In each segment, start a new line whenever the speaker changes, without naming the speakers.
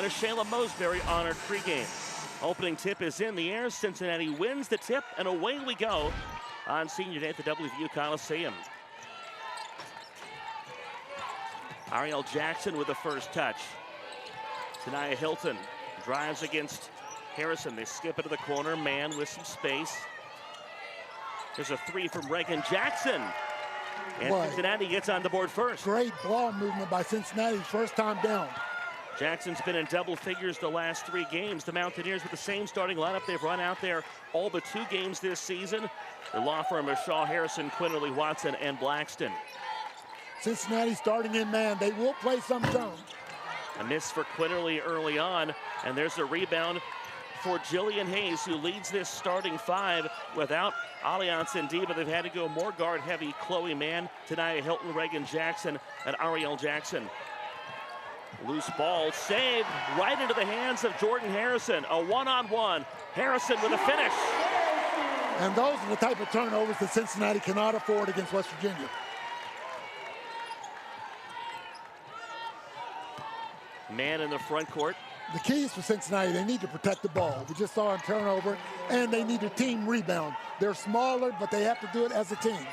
and a Shayla Mosberry honored pregame. Opening tip is in the air. Cincinnati wins the tip, and away we go on Senior Day at the WVU Coliseum. Ariel Jackson with the first touch. Tanaya Hilton drives against Harrison. They skip into the corner. Man with some space. There's a three from Reagan Jackson. And Cincinnati gets on the board first.
Great ball movement by Cincinnati, first time down.
Jackson's been in double figures the last 3 games. The Mountaineers with the same starting lineup. They've run out there all but 2 games this season. Their law firm is Shaw, Harrison, Quinterly, Watson, and Blackston.
Cincinnati starting in man. They will play some zone.
A miss for Quinterly early on, and there's a rebound for Jillian Hayes, who leads this starting 5 without Alliance Ndiba. They've had to go more guard-heavy. Chloe Mann, Tanaya Hilton, Reagan Jackson, and Ariel Jackson. Loose ball saved right into the hands of Jordan Harrison. A one-on-one. Harrison with a finish.
And those are the type of turnovers that Cincinnati cannot afford against West Virginia.
Man in the front court.
The keys for Cincinnati, they need to protect the ball. We just saw a turnover, and they need a team rebound. They're smaller, but they have to do it as a team.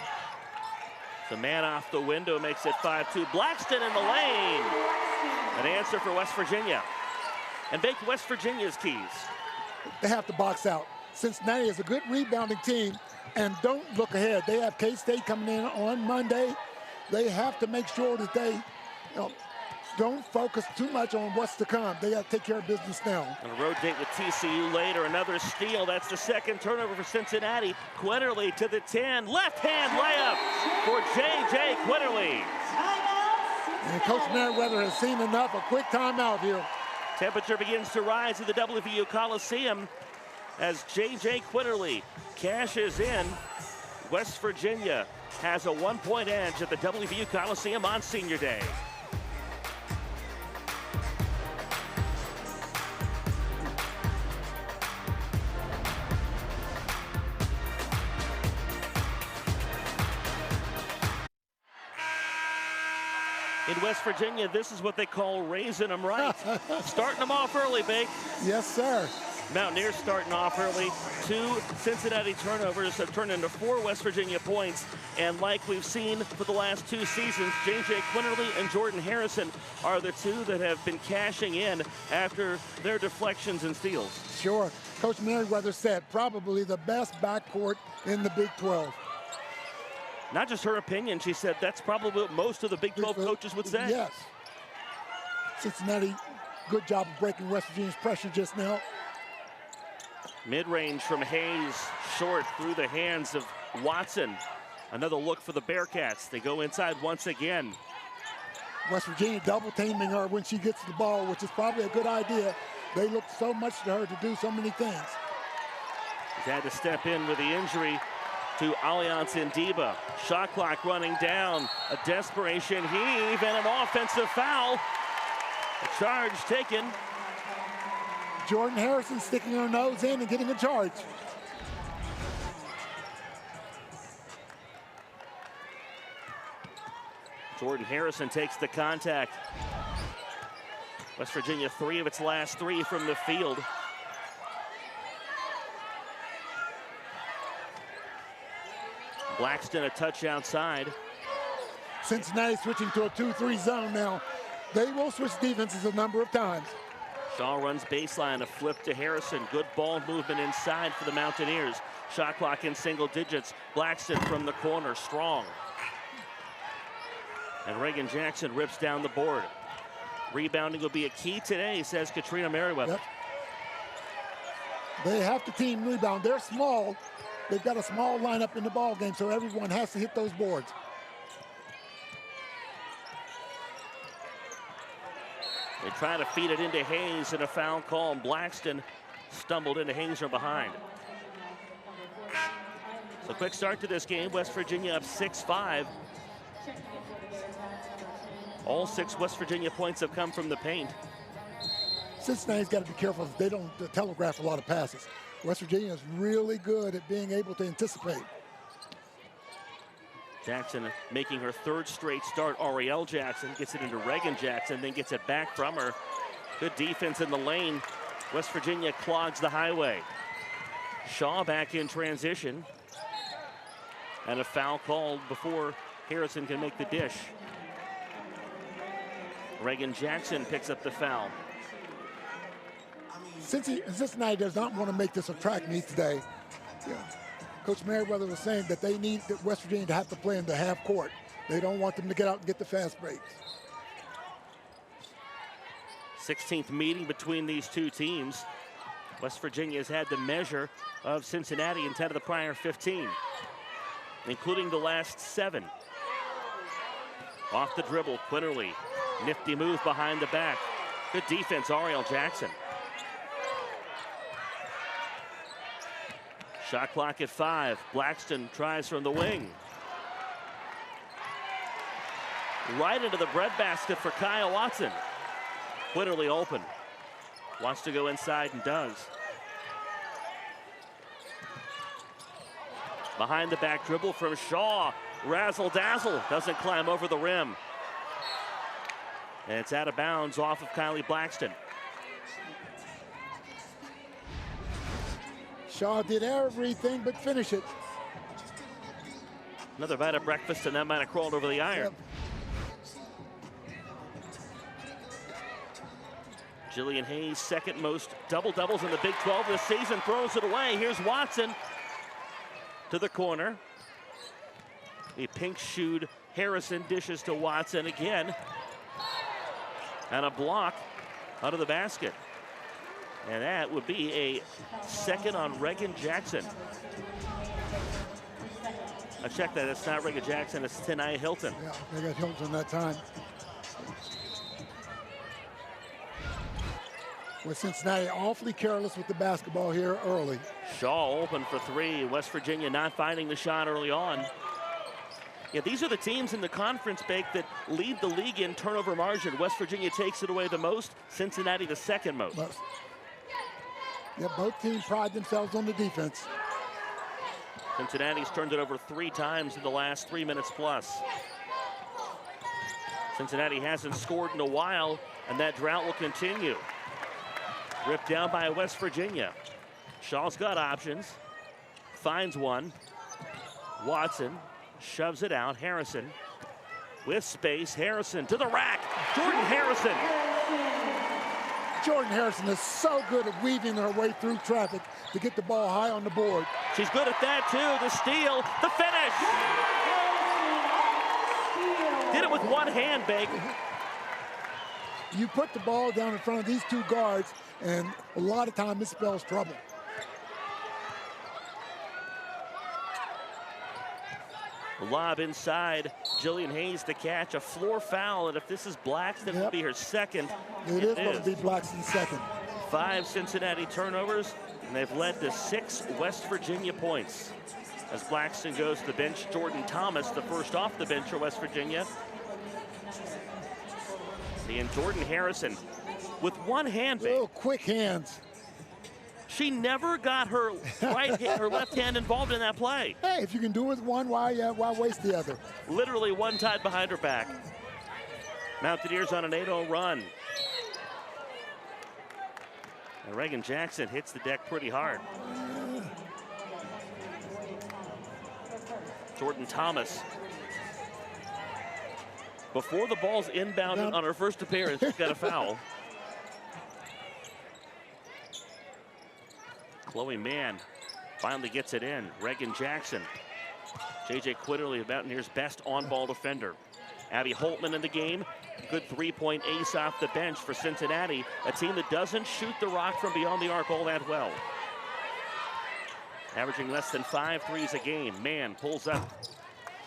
The man off the window makes it 5-2. Blackston in the lane. An answer for West Virginia. And make West Virginia's keys.
They have to box out. Cincinnati is a good rebounding team, and don't look ahead. They have K-State coming in on Monday. They have to make sure that they don't focus too much on what's to come. They got to take care of business now.
On a road date with TCU later, another steal. That's the second turnover for Cincinnati. Quinterly to the 10. Left-hand layup for J.J. Quinterly.
And Coach Merriweather has seen enough. A quick timeout here.
Temperature begins to rise at the WVU Coliseum as J.J. Quinterly cashes in. West Virginia has a 1-point edge at the WVU Coliseum on Senior Day. In West Virginia, this is what they call raising them right. Starting them off early, Bake.
Yes, sir.
Mountaineers starting off early. 2 Cincinnati turnovers have turned into 4 West Virginia points. And like we've seen for the last 2 seasons, J.J. Quinterly and Jordan Harrison are the 2 that have been cashing in after their deflections and steals.
Sure. Coach Merriweather said probably the best backcourt in the Big 12.
Not just her opinion, she said that's probably what most of the Big 12 coaches would say.
Yes. Cincinnati, good job of breaking West Virginia's pressure just now.
Mid-range from Hayes, short through the hands of Watson. Another look for the Bearcats. They go inside once again.
West Virginia double teaming her when she gets the ball, which is probably a good idea. They look so much to her to do so many things.
He's had to step in with the injury to Alliance Ndiba. Shot clock running down. A desperation heave and an offensive foul. A charge taken.
Jordan Harrison sticking her nose in and getting a charge.
Jordan Harrison takes the contact. West Virginia 3 of its last 3 from the field. Blackston a touch outside.
Cincinnati switching to a 2-3 zone now. They will switch defenses a number of times.
Shaw runs baseline, a flip to Harrison. Good ball movement inside for the Mountaineers. Shot clock in single digits. Blackston from the corner, strong. And Reagan Jackson rips down the board. Rebounding will be a key today, says Katrina Merriweather.
Yep. They have to team rebound. They're small. They've got a small lineup in the ball game, so everyone has to hit those boards.
They try to feed it into Hayes, and a foul call, and Blackston stumbled into Hayes from behind. So quick start to this game. West Virginia up 6-5. All 6 West Virginia points have come from the paint.
Cincinnati's got to be careful that they don't telegraph a lot of passes. West Virginia is really good at being able to anticipate.
Jackson making her 3rd straight start. Ariel Jackson gets it into Reagan Jackson, then gets it back from her Good defense in the lane. West Virginia clogs the highway. Shaw back in transition. And a foul called before Harrison can make the dish. Reagan Jackson picks up the foul.
Cincinnati does not want to make this a track meet today. Yeah. Coach Merriweather was saying that they need West Virginia to have to play in the half court. They don't want them to get out and get the fast breaks.
16th meeting between these two teams. West Virginia has had the measure of Cincinnati in 10 of the prior 15, including the last 7. Off the dribble, Quinterly. Nifty move behind the back. Good defense, Ariel Jackson. Shot clock at 5. Blackston tries from the wing. Right into the breadbasket for Kyle Watson. Quinterly open. Wants to go inside and does. Behind the back dribble from Shaw. Razzle dazzle. Doesn't climb over the rim. And it's out of bounds off of Kylie Blackston.
Shaw did everything but finish it.
Another bite of breakfast, and that might have crawled over the iron.
Yep.
Jillian Hayes, second most double-doubles in the Big 12 this season, throws it away. Here's Watson to the corner. A pink-shoed Harrison dishes to Watson again. And a block out of the basket. And that would be a second on Reagan Jackson. I checked that. It's not Reagan Jackson. It's Tenaya Hilton.
Yeah, they got Hilton that time. With Cincinnati awfully careless with the basketball here early.
Shaw open for 3. West Virginia not finding the shot early on. Yeah, these are the teams in the conference, Bake, that lead the league in turnover margin. West Virginia takes it away the most. Cincinnati the second most.
Yeah, both teams pride themselves on the defense.
Cincinnati's turned it over 3 times in the last 3 minutes plus. Cincinnati hasn't scored in a while, and that drought will continue. Ripped down by West Virginia. Shaw's got options. Finds one. Watson shoves it out. Harrison with space. Harrison to the rack. Jordan Harrison.
Jordan Harrison is so good at weaving her way through traffic to get the ball high on the board.
She's good at that too. The steal, the finish. Did it with one hand, Bake.
You put the ball down in front of these 2 guards, and a lot of time it spells trouble.
Lob inside. Jillian Hayes to catch. A floor foul, and if this is Blackston, it'll be her second.
It is going to be Blackston's second.
5 Cincinnati turnovers, and they've led to 6 West Virginia points. As Blackston goes to the bench, Jordan Thomas, the first off the bench for West Virginia. And Jordan Harrison with one hand.
Oh, quick hands.
She never got her her left hand involved in that play.
Hey, if you can do it with one, why waste the other?
Literally one tied behind her back. Mountaineers on an 8-0 run. And Reagan Jackson hits the deck pretty hard. Jordan Thomas. Before the ball's inbounded on her first appearance, she's got a foul. Chloe Mann finally gets it in. Reagan Jackson. J.J. Quinterly, Mountaineers' best on-ball defender. Abby Holtman in the game. Good 3-point ace off the bench for Cincinnati, a team that doesn't shoot the rock from beyond the arc all that well. Averaging less than 5 threes a game. Mann pulls up.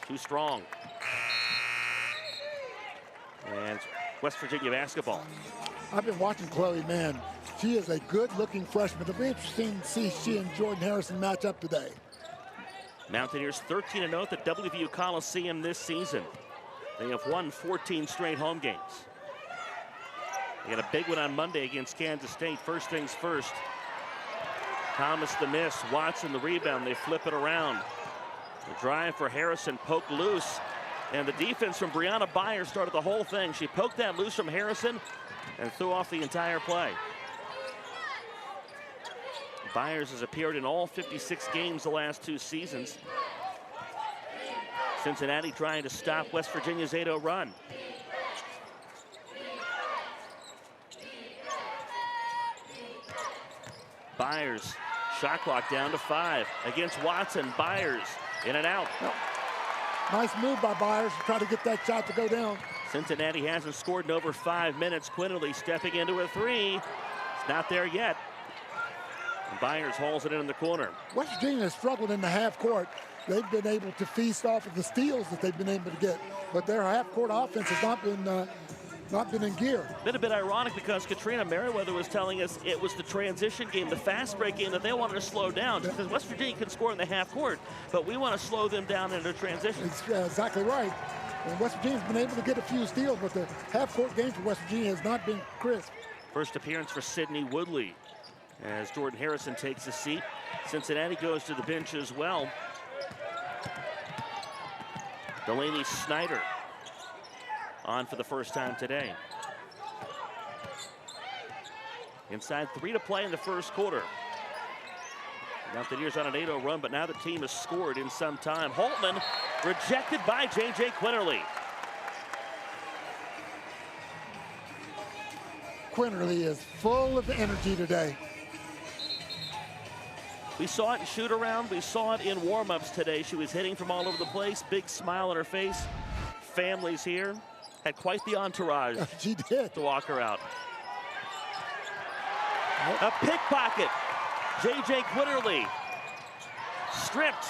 Too strong. And West Virginia basketball.
I've been watching Chloe Mann. She is a good-looking freshman. It'll be interesting to see she and Jordan Harrison match up today.
Mountaineers 13-0 at the WVU Coliseum this season. They have won 14 straight home games. They got a big one on Monday against Kansas State. First things first. Thomas the miss, Watson the rebound. They flip it around. The drive for Harrison poked loose. And the defense from Brianna Byer started the whole thing. She poked that loose from Harrison, and threw off the entire play. Byers has appeared in all 56 games the last 2 seasons. Cincinnati trying to stop West Virginia's 8-0 run. Byers, shot clock down to 5 against Watson. Byers in and out.
Nice move by Byers to try to get that shot to go down.
Cincinnati hasn't scored in over 5 minutes. Quinterly stepping into a 3. It's not there yet. And Byers hauls it in the corner.
West Virginia has struggled in the half court. They've been able to feast off of the steals that they've been able to get, but their half court offense has not been in gear.
Been a bit ironic because Katrina Merriweather was telling us it was the transition game, the fast break game that they wanted to slow down, because West Virginia can score in the half court, but we want to slow them down into transition.
Exactly right. And West Virginia's been able to get a few steals, but the half court game for West Virginia has not been crisp.
First appearance for Sydney Woodley as Jordan Harrison takes a seat. Cincinnati goes to the bench as well. Delaney Snyder on for the first time today. Inside 3 to play in the first quarter. Mountaineers on an 8-0 run, but now the team has scored in some time. Holtman rejected by J.J. Quinterly.
Quinterly is full of energy today.
We saw it in shoot-around. We saw it in warm-ups today. She was hitting from all over the place. Big smile on her face. Families here. Had quite the entourage.
She did.
To walk her out. A pickpocket. J.J. Quinterly. Stripped.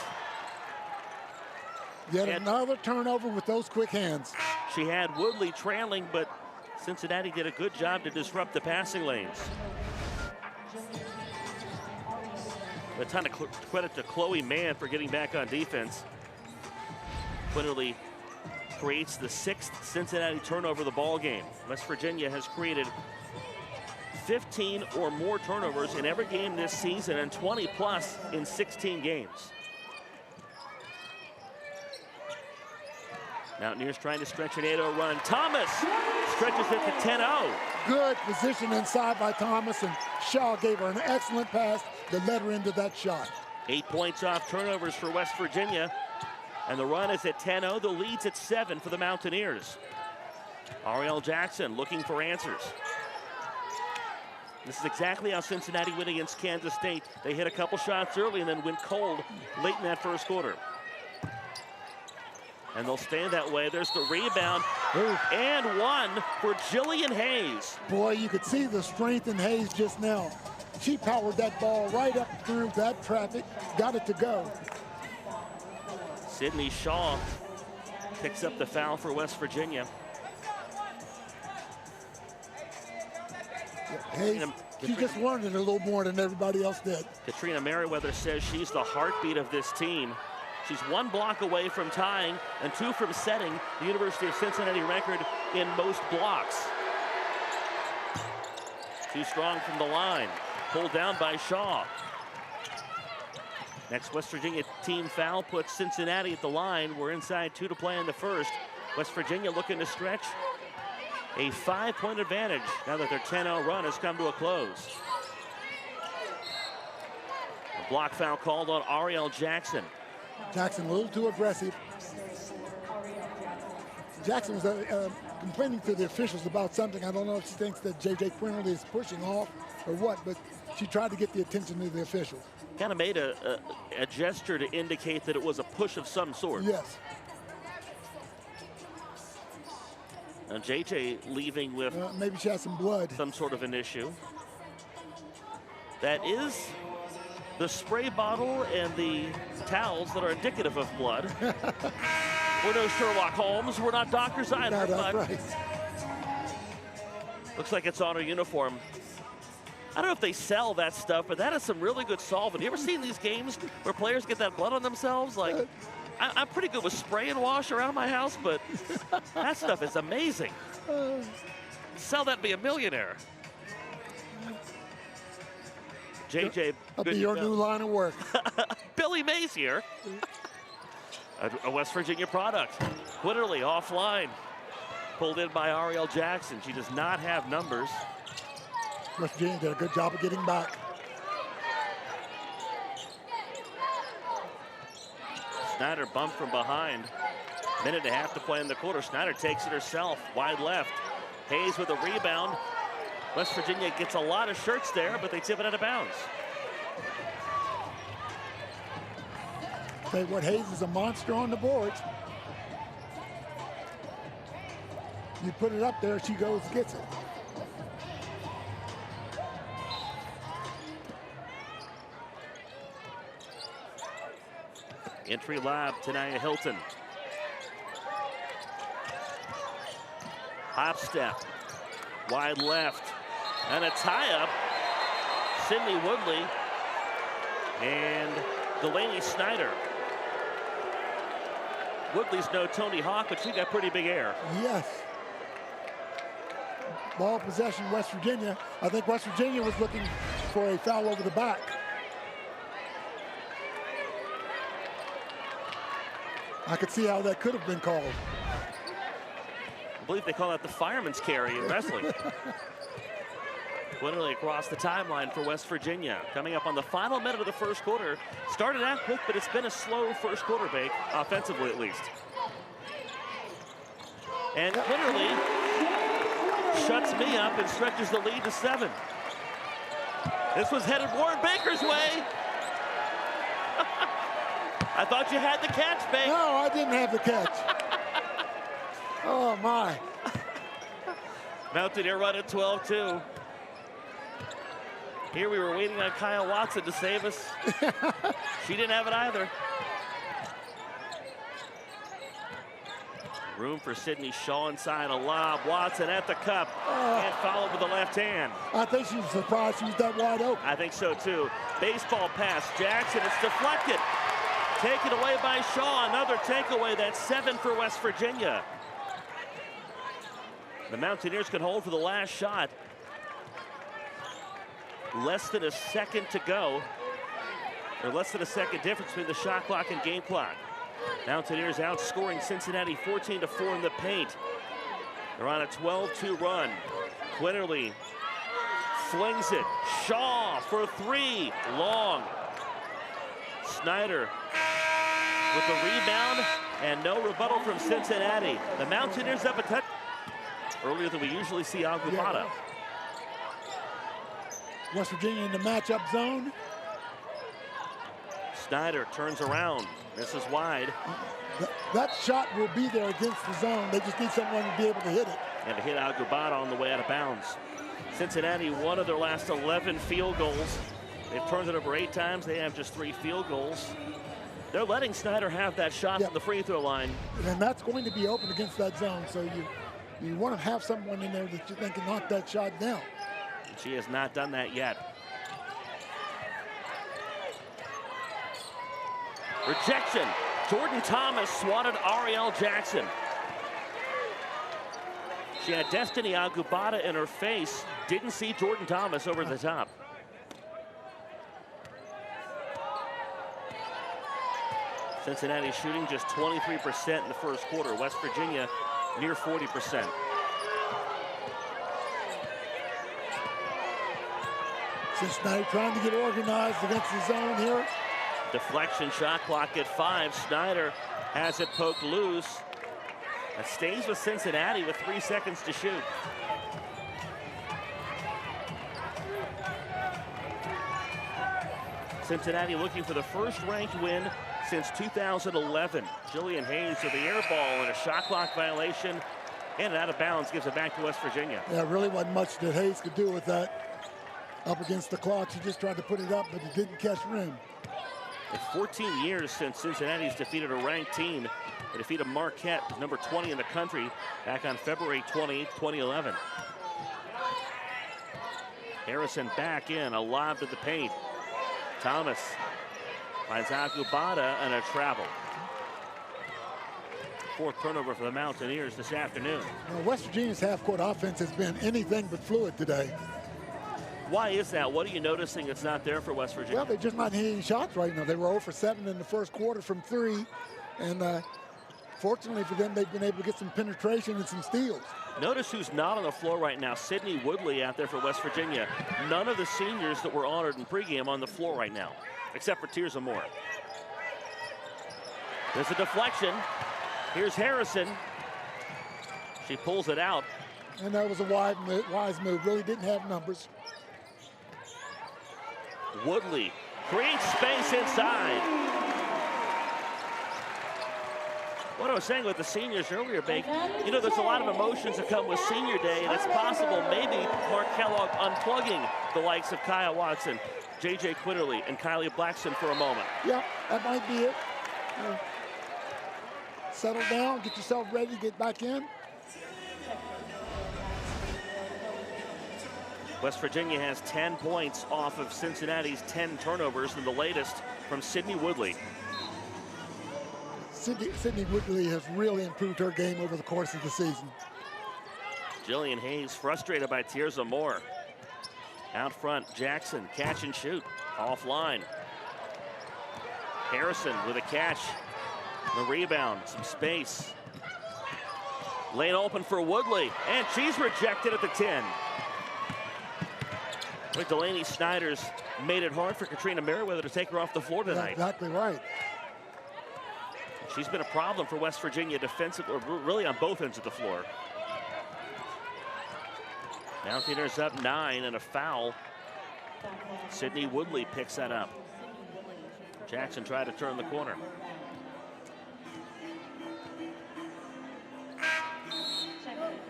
Yet another turnover with those quick hands.
She had Woodley trailing, but Cincinnati did a good job to disrupt the passing lanes. A ton of credit to Chloe Mann for getting back on defense. Quinterly creates the 6th Cincinnati turnover of the ball game. West Virginia has created 15 or more turnovers in every game this season and 20 plus in 16 games. Mountaineers trying to stretch an 8-0 run. Thomas stretches it to 10-0.
Good position inside by Thomas, and Shaw gave her an excellent pass that led her into that shot.
8 points off turnovers for West Virginia, and the run is at 10-0. The lead's at 7 for the Mountaineers. Ariel Jackson looking for answers. This is exactly how Cincinnati went against Kansas State. They hit a couple shots early and then went cold late in that first quarter. And they'll stay that way. There's the rebound.
Ooh.
And 1 for Jillian Hayes.
Boy, you could see the strength in Hayes just now. She powered that ball right up through that traffic, got it to go.
Sydney Shaw picks up the foul for West Virginia.
Hayes, she just wanted it a little more than everybody else did.
Katrina Merriweather says she's the heartbeat of this team. She's 1 block away from tying and 2 from setting the University of Cincinnati record in most blocks. Too strong from the line. Pulled down by Shaw. Next West Virginia team foul puts Cincinnati at the line. We're inside 2 to play in the first. West Virginia looking to stretch a 5-point advantage now that their 10-0 run has come to a close. A block foul called on Ariel Jackson.
Jackson a little too aggressive. Jackson was complaining to the officials about something. I don't know if she thinks that J.J. Quinterly is pushing off or what, but she tried to get the attention of the officials.
Kind of made a gesture to indicate that it was a push of some sort.
Yes.
Now J.J. leaving with
maybe she has some blood.
Some sort of an issue. That is the spray bottle and the towels that are indicative of blood. We're no Sherlock Holmes. We're not doctors either.
But right.
Looks like it's on her uniform. I don't know if they sell that stuff, but that is some really good solvent. You ever seen these games where players get that blood on themselves? Like, I'm pretty good with spray and wash around my house, but that stuff is amazing. Sell that and be a millionaire. JJ,
That'll be your new line of work.
Billy Mays here. A West Virginia product. Quinterly offline. Pulled in by Ariel Jackson. She does not have numbers.
West Virginia did a good job of getting back.
Snyder bumped from behind. Minute and a half to play in the quarter. Snyder takes it herself, wide left. Hayes with a rebound. West Virginia gets a lot of shirts there, but they tip it out of bounds.
Tell you what, Hayes is a monster on the boards. You put it up there, she goes and gets it.
Entry lob, Tanaya Hilton. Hop step, wide left, and a tie-up. Sydney Woodley and Delaney Snyder. Woodley's no Tony Hawk, but she got pretty big air.
Yes. Ball possession, West Virginia. I think West Virginia was looking for a foul over the back. I could see how that could have been called.
I believe they call that the fireman's carry in wrestling. Literally across the timeline for West Virginia. Coming up on the final minute of the first quarter. Started out quick, but it's been a slow first quarter, Bake, offensively at least. And literally shuts me up and stretches the lead to 7. This was headed Warren Baker's way. I thought you had the catch, Bake.
No, I didn't have the catch. Oh, my.
Mountaineer run at 12-2. Here we were waiting on Kyle Watson to save us. She didn't have it either. Room for Sydney Shaw inside, a lob. Watson at the cup and followed with the left hand.
I think she was surprised she was that wide open.
I think so too. Baseball pass, Jackson, it's deflected. Taken away by Shaw, another takeaway. That's 7 for West Virginia. The Mountaineers can hold for the last shot. Less than a second to go, or less than a second difference between the shot clock and game clock. Mountaineers outscoring Cincinnati 14-4 in the paint. They're on a 12-2 run. Quinterly flings it. Shaw for 3, long. Snyder with the rebound and no rebuttal from Cincinnati. The Mountaineers up a touch earlier than we usually see Agubata.
Yeah. West Virginia in the matchup zone.
Snyder turns around. This is wide.
That shot will be there against the zone. They just need someone to be able to hit it.
And to hit Agubata on the way out of bounds. Cincinnati, one of their last 11 field goals. They've turned it over 8 times. They have just 3 field goals. They're letting Snyder have that shot from the free throw line.
And that's going to be open against that zone. So you want to have someone in there that you think can knock that shot down.
She has not done that yet. Rejection. Jordan Thomas swatted Ariel Jackson. She had Destiny Agubata in her face. Didn't see Jordan Thomas over the top. Cincinnati shooting just 23% in the first quarter. West Virginia near 40%.
Cincinnati trying to get organized against the zone here.
Deflection, shot clock at 5. Snyder has it poked loose. It stays with Cincinnati with 3 seconds to shoot. Cincinnati looking for the first ranked win since 2011. Jillian Hayes with the air ball and a shot clock violation. And out of bounds, gives it back to West Virginia.
Yeah, really wasn't much that Hayes could do with that. Up against the clock, she just tried to put it up, but it didn't catch rim.
It's 14 years since Cincinnati's defeated a ranked team. They defeated Marquette, number 20 in the country, back on February 20, 2011. Harrison back in, a lob to the paint. Thomas finds Agubata and a travel. 4th turnover for the Mountaineers this afternoon.
Well, West Virginia's half-court offense has been anything but fluid today.
Why is that? What are you noticing that's not there for West Virginia?
Well, they're just not hitting shots right now. They were 0 for 7 in the first quarter from 3. And fortunately for them, they've been able to get some penetration and some steals.
Notice who's not on the floor right now. Sidney Woodley out there for West Virginia. None of the seniors that were honored in pregame on the floor right now, except for Tirza Moore. There's a deflection. Here's Harrison. She pulls it out.
And that was a wise move. Really didn't have numbers.
Woodley creates space inside. What I was saying with the seniors earlier, Bake, you know, there's a lot of emotions that come with senior day, and it's possible maybe Mark Kellogg unplugging the likes of Kaya Watson, J.J. Quinterly, and Kylie Blackson for a moment.
Yeah, that might be it. Settle down, get yourself ready to get back in.
West Virginia has 10 points off of Cincinnati's 10 turnovers, and the latest from Sidney Woodley.
Sidney Woodley has really improved her game over the course of the season.
Jillian Hayes frustrated by Tirza Moore. Out front, Jackson, catch and shoot, offline. Harrison with a catch, the rebound, some space. Lane open for Woodley, and she's rejected at the 10. But Delaney Snyder's made it hard for Katrina Merriweather to take her off the floor tonight.
That's exactly right.
She's been a problem for West Virginia defensively, or really on both ends of the floor. Mountaineers up 9 and a foul. Sidney Woodley picks that up. Jackson tried to turn the corner.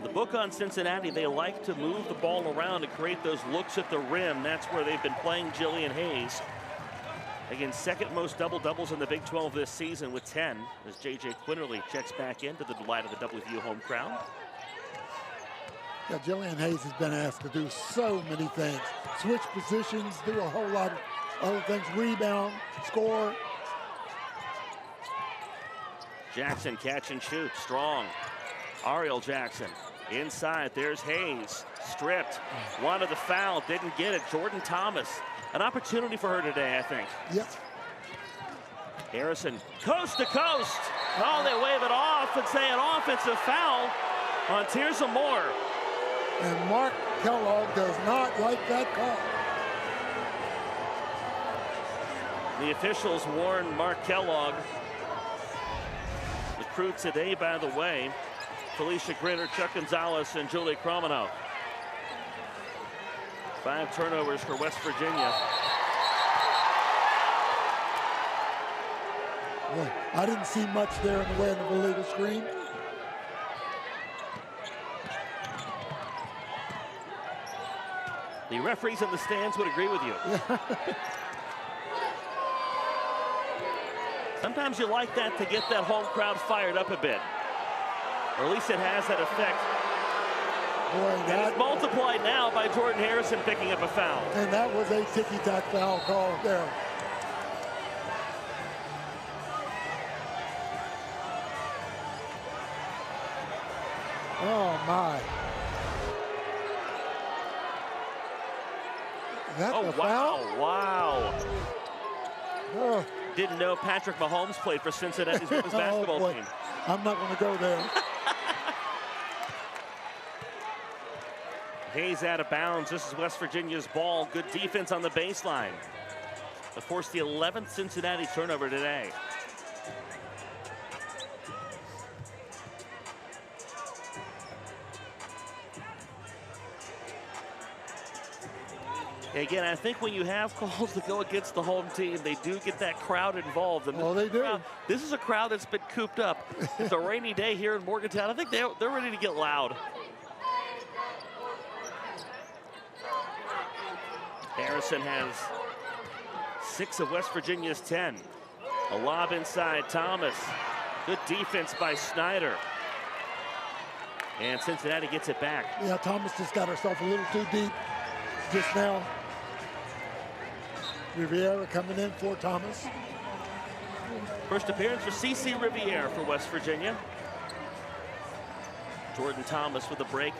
The book on Cincinnati, they like to move the ball around and create those looks at the rim. That's where they've been playing Jillian Hayes. Again, second most double-doubles in the Big 12 this season with 10, as J.J. Quinterly checks back into the delight of the WVU home crowd.
Yeah, Jillian Hayes has been asked to do so many things. Switch positions, do a whole lot of other things, rebound, score.
Jackson catch and shoot, strong. Ariel Jackson inside, there's Hayes, stripped, wanted the foul, didn't get it. Jordan Thomas, an opportunity for her today, I think.
Yep.
Harrison, coast to coast. Oh, they wave it off and say an offensive foul on Tirza Moore.
And Mark Kellogg does not like that call.
The officials warn Mark Kellogg. The crew today, by the way, Felicia Grinner, Chuck Gonzalez, and Julie Kromanow. 5 turnovers for West Virginia.
Boy, I didn't see much there in the way of the illegal screen.
The referees in the stands would agree with you. Sometimes you like that to get that home crowd fired up a bit. Or at least it has that effect.
Boy,
and it's multiplied now by Jordan Harrison picking up a foul.
And that was a ticky-tack foul call there. Oh, my. That's a foul?
Wow.
Oh.
Didn't know Patrick Mahomes played for Cincinnati's women's basketball team.
I'm not going to go there.
Hayes out of bounds. This is West Virginia's ball. Good defense on the baseline. To force the 11th Cincinnati turnover today. Again, I think when you have calls that go against the home team, they do get that crowd involved. And
they do.
This is a crowd that's been cooped up. It's a rainy day here in Morgantown. I think they're ready to get loud. Harrison has 6 of West Virginia's 10. A lob inside, Thomas. Good defense by Snyder. And Cincinnati gets it back.
Yeah, Thomas just got herself a little too deep just now. Riviera coming in for Thomas.
First appearance for CeCe Riviere for West Virginia. Jordan Thomas with a break.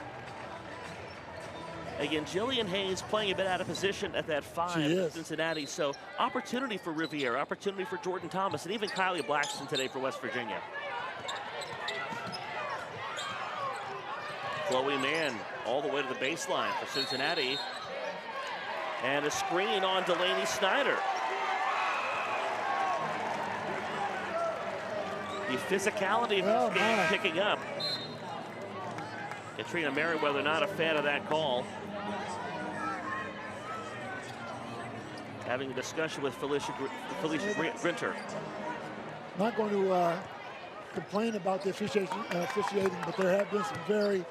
Again, Jillian Hayes playing a bit out of position at that 5 in Cincinnati. So opportunity for Riviere, opportunity for Jordan Thomas, and even Kylie Blackson today for West Virginia. Chloe Mann all the way to the baseline for Cincinnati. And a screen on Delaney Snyder. The physicality of this game picking up. Katrina Merriweather not a fan of that call. Having a discussion with Felicia Grinter.
Not going to complain about the officiating, but there have been some very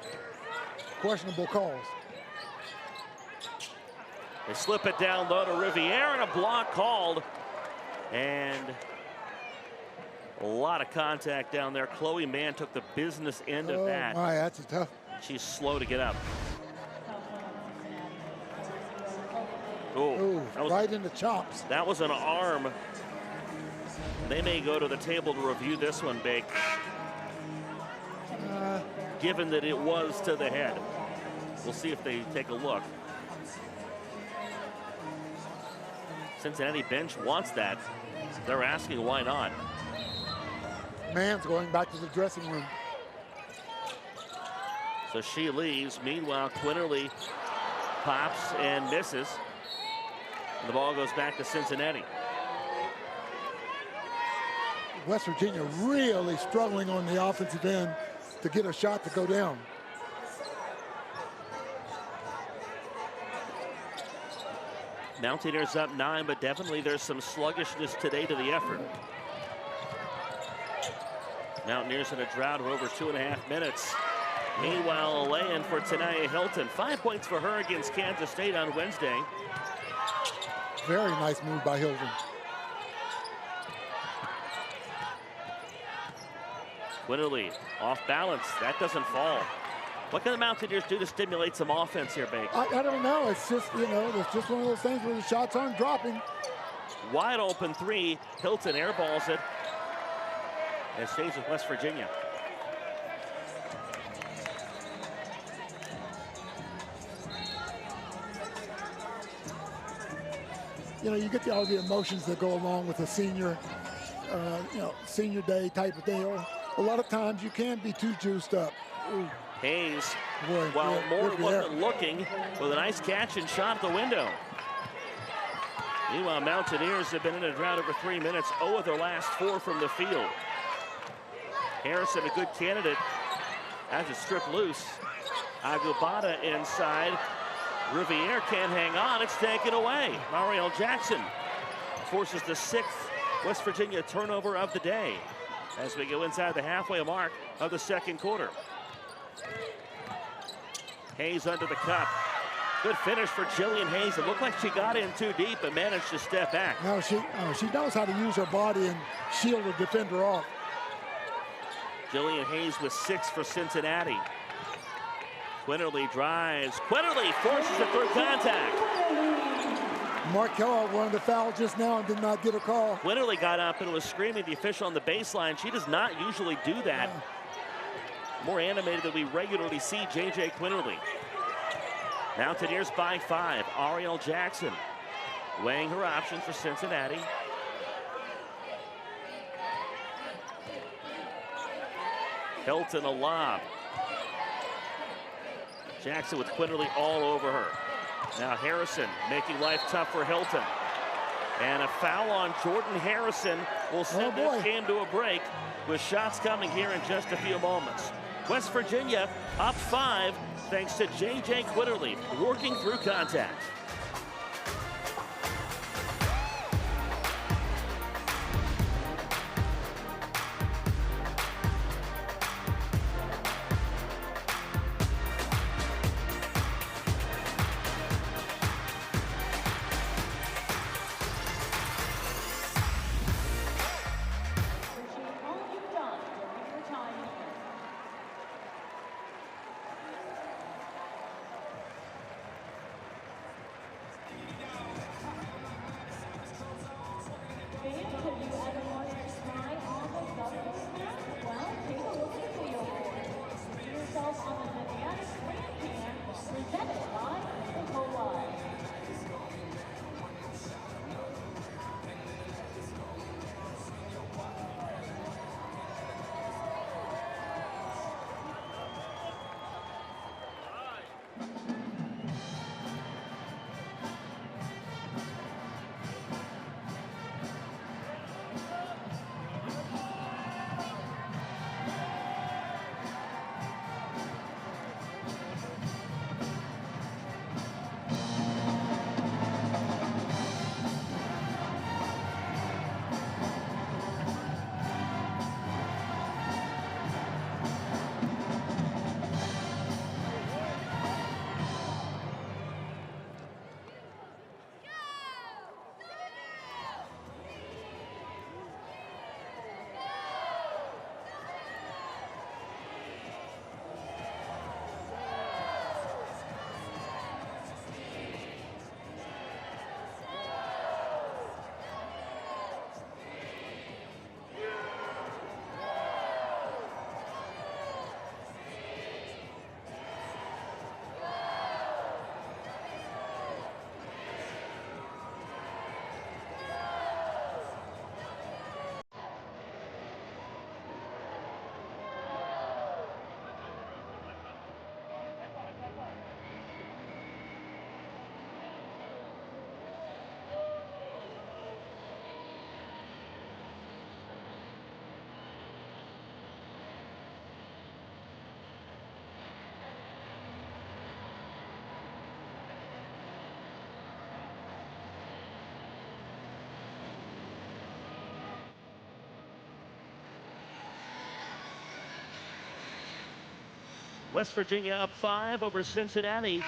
questionable calls.
They slip it down low to Riviere, and a block called. And a lot of contact down there. Chloe Mann took the business end of that.
My, that's a tough.
She's slow to get up.
Ooh, right in the chops.
That was an arm. They may go to the table to review this one, Bake. Given that it was to the head. We'll see if they take a look. Cincinnati bench wants that. They're asking why not.
Mann's going back to the dressing room.
So she leaves. Meanwhile, Quinterly pops and misses. And the ball goes back to Cincinnati.
West Virginia really struggling on the offensive end to get a shot to go down.
Mountaineers up 9, but definitely there's some sluggishness today to the effort. Mountaineers in a drought of over 2.5 minutes. Meanwhile, a lay-in for Tanaya Hilton. 5 points for her against Kansas State on Wednesday.
Very nice move by Hilton.
Quinterly off balance. That doesn't fall. What can the Mountaineers do to stimulate some offense here, Bake?
I don't know. It's just, you know, it's just one of those things where the shots aren't dropping.
Wide open three. Hilton airballs it. And stays with West Virginia.
You know, you get all the emotions that go along with a senior, senior day type of deal. A lot of times you can be too juiced up. Ooh.
Hayes, while Moore wasn't looking, with a nice catch and shot at the window. Meanwhile, Mountaineers have been in a drought over 3 minutes, 0 of their last 4 from the field. Harrison, a good candidate, has it stripped loose. Agubata inside. Riviere can't hang on, it's taken away. Mariel Jackson forces the 6th West Virginia turnover of the day as we go inside the halfway mark of the second quarter. Hayes under the cup. Good finish for Jillian Hayes. It looked like she got in too deep but managed to step back.
No, she knows how to use her body and shield the defender off.
Jillian Hayes with 6 for Cincinnati. Quinterly drives. Quinterly forces it through contact.
Mark Kellogg wanted the foul just now and did not get a call.
Quinterly got up and was screaming at the official on the baseline. She does not usually do that. More animated than we regularly see J.J. Quinterly. Mountaineers by 5. Ariel Jackson weighing her options for Cincinnati. Hilton a lob. Jackson with Quinterly all over her. Now Harrison making life tough for Hilton. And a foul on Jordan Harrison will send this game to a break with shots coming here in just a few moments. West Virginia up 5 thanks to J.J. Quinterly working through contact. West Virginia up 5 over Cincinnati.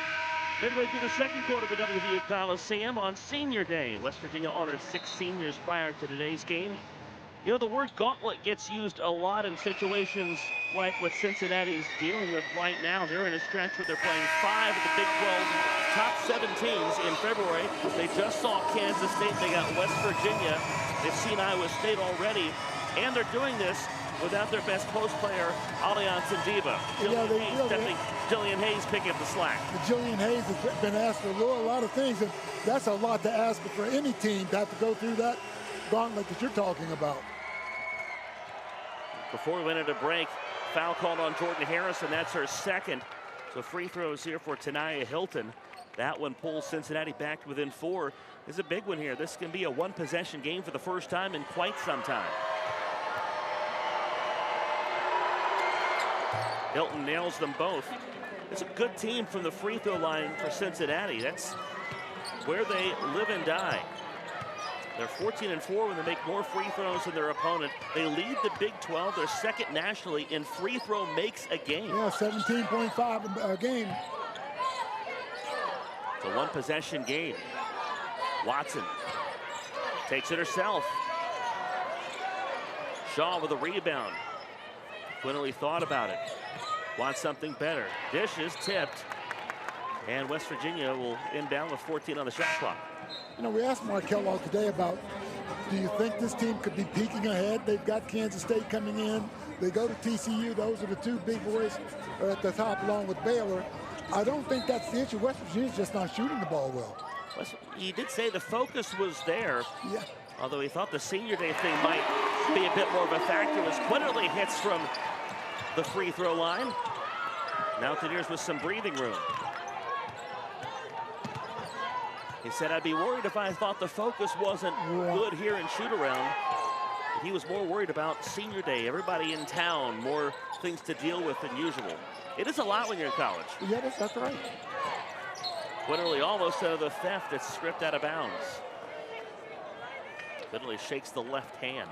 Midway through the second quarter of the WVU Coliseum on Senior Day. West Virginia honored 6 seniors prior to today's game. You know, the word gauntlet gets used a lot in situations like what Cincinnati's dealing with right now. They're in a stretch where they're playing 5 of the Big 12 top 7 teams in February. They just saw Kansas State. They got West Virginia. They've seen Iowa State already. And they're doing this without their best post player, Alliance and Diva. Jillian Hayes picking up the slack.
Jillian Hayes has been asked to do a lot of things, and that's a lot to ask for any team to have to go through that gauntlet that you're talking about.
Before we went into break, foul called on Jordan Harrison. That's her second. So free throws here for Tanaya Hilton. That one pulls Cincinnati back to within 4. This is a big one here. This can be a one-possession game for the first time in quite some time. Hilton nails them both. It's a good team from the free throw line for Cincinnati. That's where they live and die. They're 14-4 when they make more free throws than their opponent. They lead the Big 12. They're second nationally in free throw makes a game.
Yeah, 17.5 a game.
It's a one-possession game. Watson takes it herself. Shaw with a rebound. Quinterly thought about it. Wants something better. Dish is tipped. And West Virginia will inbound with 14 on the shot clock.
You know, we asked Mark Kellogg today about, do you think this team could be peaking ahead? They've got Kansas State coming in. They go to TCU. Those are the 2 big boys at the top along with Baylor. I don't think that's the issue. West Virginia's just not shooting the ball well.
He did say the focus was there.
Yeah.
Although he thought the Senior Day thing might be a bit more of a factor as Quinterly hits from the free throw line. Mountaineers with some breathing room. He said, I'd be worried if I thought the focus wasn't good here in shoot around. He was more worried about Senior Day, everybody in town, more things to deal with than usual. It is a lot when you're in college.
Yeah, that's right.
Quinterly almost out of the theft. It's stripped out of bounds. Quinterly shakes the left hand.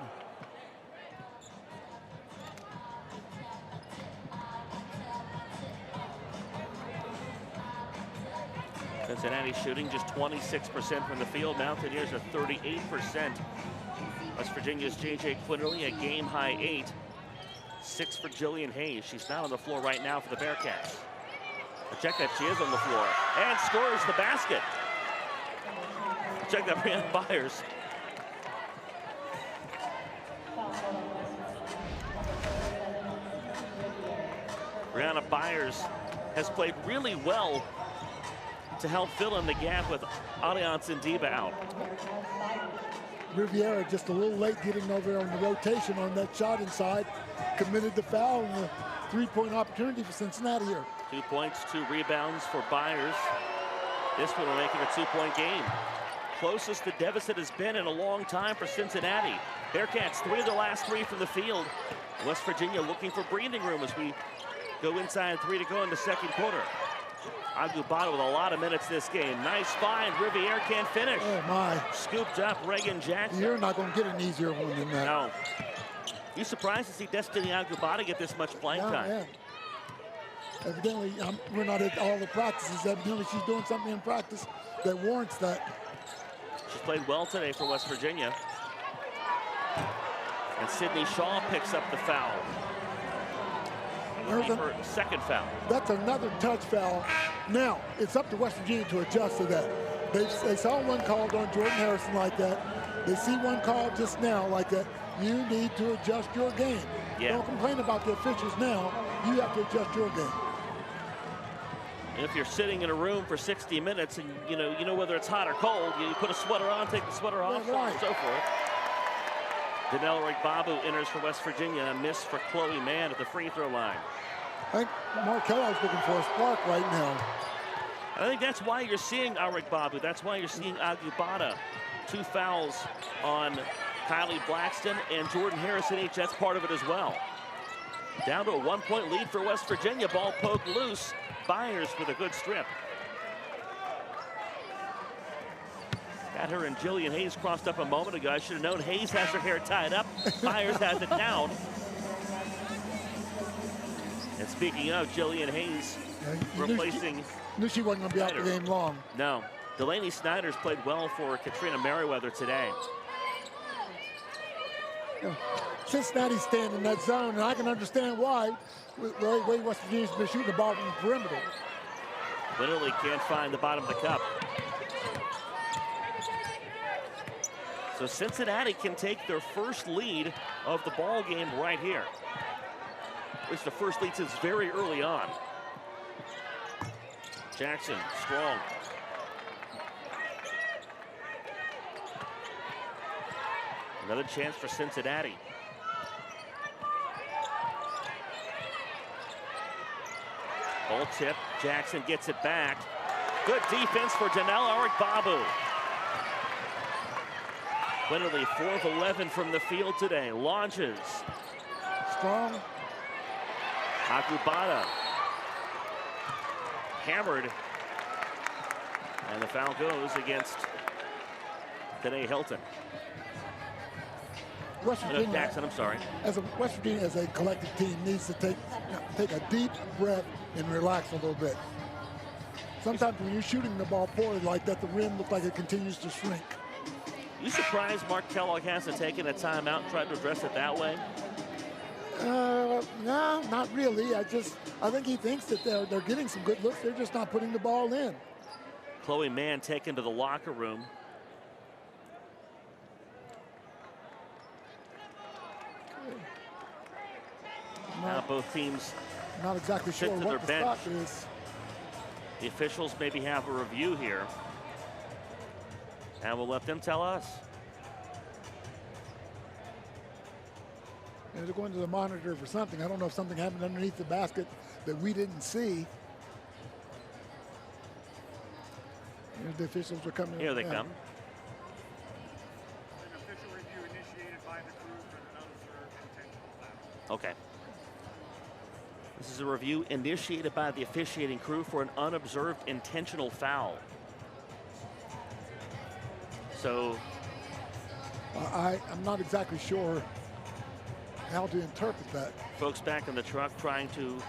Cincinnati shooting just 26% from the field. Mountaineers are 38%. West Virginia's J.J. Quinterly, a game-high 8. 6 for Jillian Hayes. She's not on the floor right now for the Bearcats. But check that, she is on the floor. And scores the basket. Check that, Brianna Byers. Brianna Byers has played really well to help fill in the gap with Alliance and Diva out.
Riviera just a little late getting over on the rotation on that shot inside. Committed the foul and the 3-point opportunity for Cincinnati here.
2 points, 2 rebounds for Byers. This one will make it a 2-point game. Closest the deficit has been in a long time for Cincinnati. Bearcats 3 of the last 3 from the field. West Virginia looking for breathing room as we go inside 3 to go in the second quarter. Agubata with a lot of minutes this game. Nice find. Riviere can't finish.
Oh, my.
Scooped up Reagan Jackson.
You're not going to get an easier one than that.
No. You surprised to see Destiny Agubata get this much playing time?
Yeah. Evidently, we're not at all the practices. Evidently, she's doing something in practice that warrants that.
She's played well today for West Virginia. And Sydney Shaw picks up the foul. Her second foul.
That's another touch foul. Now, it's up to West Virginia to adjust to that. They saw one called on Jordan Harrison like that. They see one called just now like that. You need to adjust your game.
Yeah.
Don't complain about the officials now. You have to adjust your game.
If you're sitting in a room for 60 minutes and you know whether it's hot or cold, you put a sweater on, take the sweater off, so on and so forth. Danelle Babu enters for West Virginia. A miss for Chloe Mann at the free throw line.
I think Mark Kellogg's looking for a spark right now.
I think that's why you're seeing Arik Babu. That's why you're seeing Agubata. 2 fouls on Kylie Blackston and Jordan Harrison each. That's part of it as well. Down to a 1-point lead for West Virginia. Ball poked loose. Byers with a good strip. Got her and Jillian Hayes crossed up a moment ago. I should have known Hayes has her hair tied up. Byers has it down. And speaking of, Jillian Hayes replacing.
Knew she wasn't going to be out the game long.
No. Delaney Snyder's played well for Katrina Merriweather today.
Cincinnati's staying in that zone, and I can understand why. Way West Virginia's been shooting the ball from the perimeter.
Literally can't find the bottom of the cup. So Cincinnati can take their first lead of the ball game right here. It's the first lead since very early on. Jackson, strong. Another chance for Cincinnati. Ball tip, Jackson gets it back. Good defense for Janelle Babu. Quinterly 4 of 11 from the field today. Launches.
Strong.
Agubata. Hammered. And the foul goes against Tanae Hilton.
West Virginia,
Jackson, I'm sorry.
West Virginia as a collective team needs to take a deep breath and relax a little bit. Sometimes when you're shooting the ball poorly like that, the rim looks like it continues to shrink.
You surprised Mark Kellogg hasn't taken a timeout and tried to address it that way?
No, not really. I think he thinks that they're getting some good looks. They're just not putting the ball in.
Chloe Mann taken to the locker room. Now both teams
not exactly sure what the spot is.
The officials maybe have a review here. And we'll let them tell us.
And they're going to the monitor for something. I don't know if something happened underneath the basket that we didn't see. Here's the officials are coming.
Here they come.
An official review initiated by the crew for an unobserved intentional foul.
Okay. This is a review initiated by the officiating crew for an unobserved intentional foul. So
I'm not exactly sure how to interpret that.
Folks back in the truck trying to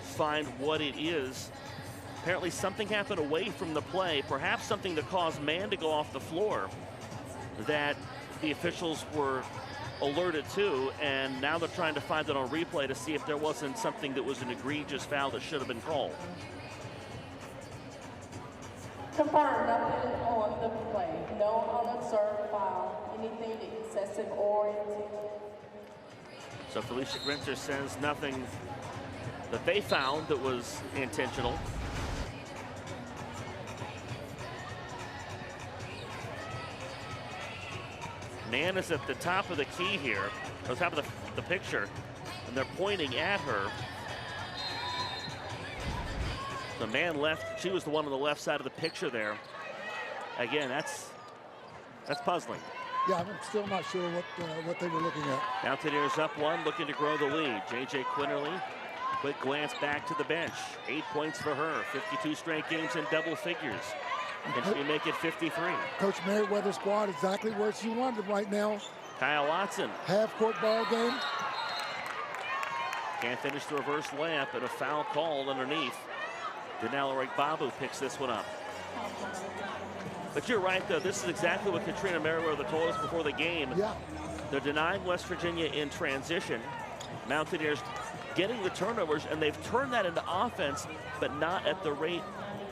find what it is. Apparently something happened away from the play, perhaps something that caused Mann to go off the floor that the officials were alerted to, and now they're trying to find it on replay to see if there wasn't something that was an egregious foul that should have been called.
Confirm nothing on the play. No unobserved foul. Anything excessive or intentional.
So Felicia Grinter says nothing that they found that was intentional. Mann is at the top of the key here, or the top of the picture, and they're pointing at her. The man left, she was the one on the left side of the picture there. Again, that's puzzling.
Yeah, I'm still not sure what they were looking at.
Mountaineers up 1, looking to grow the lead. J.J. Quinterly, quick glance back to the bench. 8 points for her, 52 straight games in double figures. Can she make it 53?
Coach Merriweather's squad exactly where she wanted right now.
Kyle Watson.
Half-court ball game.
Can't finish the reverse layup, and a foul called underneath. Janelle Babu picks this one up. But you're right, though. This is exactly what Katrina Merriweather told us before the game.
Yeah.
They're denying West Virginia in transition. Mountaineers getting the turnovers, and they've turned that into offense, but not at the rate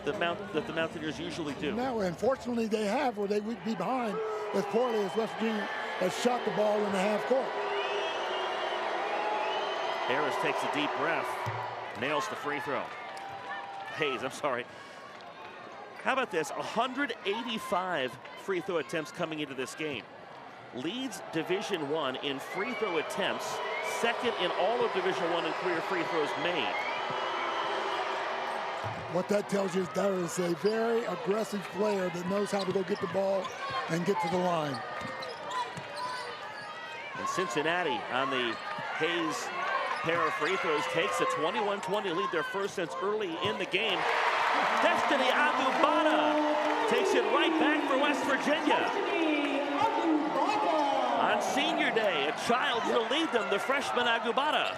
that the Mountaineers usually do.
No, unfortunately they have, or they would be behind as poorly as West Virginia has shot the ball in the half court.
Harris takes a deep breath, nails the free throw. Hayes, I'm sorry. How about this? 185 free throw attempts coming into this game. Leads Division I in free throw attempts, second in all of Division I in career free throws made.
What that tells you is there is a very aggressive player that knows how to go get the ball and get to the line.
And Cincinnati on the Hayes pair of free throws takes a 21-20 lead, their first since early in the game. Destiny Agubata takes it right back for West Virginia. On senior day, a child will lead them, the freshman Agubata.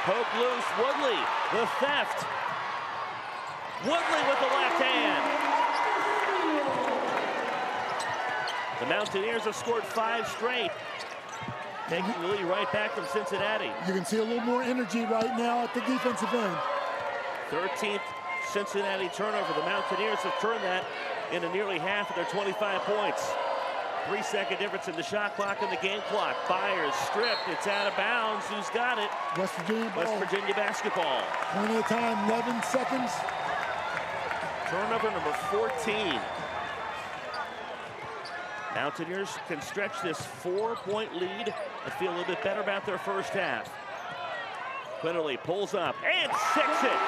Poke loose, Woodley, the theft. Woodley with the left hand. The Mountaineers have scored 5 straight. Taking the lead right back from Cincinnati.
You can see a little more energy right now at the defensive end.
13th Cincinnati turnover. The Mountaineers have turned that into nearly half of their 25 points. 3-second difference in the shot clock and the game clock. Byers stripped. It's out of bounds. Who's got it?
West Virginia ball.
West Virginia basketball.
Plenty of time, 11 seconds.
Turnover number 14. Mountaineers can stretch this 4-point lead and feel a little bit better about their first half. Quinterly pulls up and six it.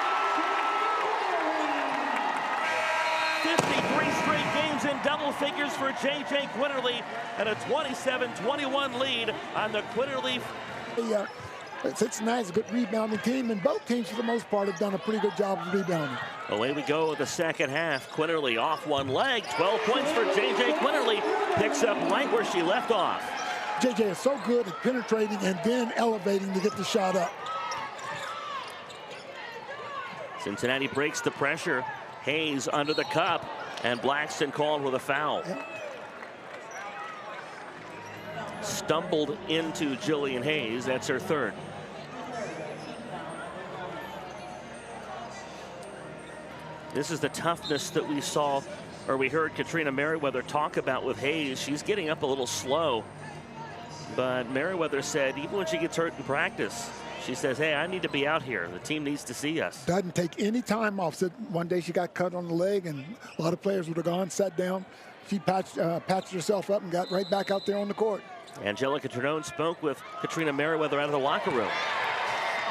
53 straight games in double figures for J.J. Quinterly and a 27-21 lead on the Quinterly.
Cincinnati's a good rebounding team, and both teams, for the most part, have done a pretty good job of rebounding.
Away we go with the second half. Quinterly off one leg. 12 points for J.J. Quinterly. Picks up right where she left off.
J.J. is so good at penetrating and then elevating to get the shot up.
Cincinnati breaks the pressure. Hayes under the cup, and Blackston called with a foul. Stumbled into Jillian Hayes. That's her third. This is the toughness that we saw, or we heard Katrina Merriweather talk about with Hayes. She's getting up a little slow, but Merriweather said even when she gets hurt in practice, she says, hey, I need to be out here. The team needs to see us.
Doesn't take any time off. So one day she got cut on the leg, and a lot of players would have gone, sat down. She patched herself up and got right back out there on the court.
Angelica Ternone spoke with Katrina Merriweather out of the locker room.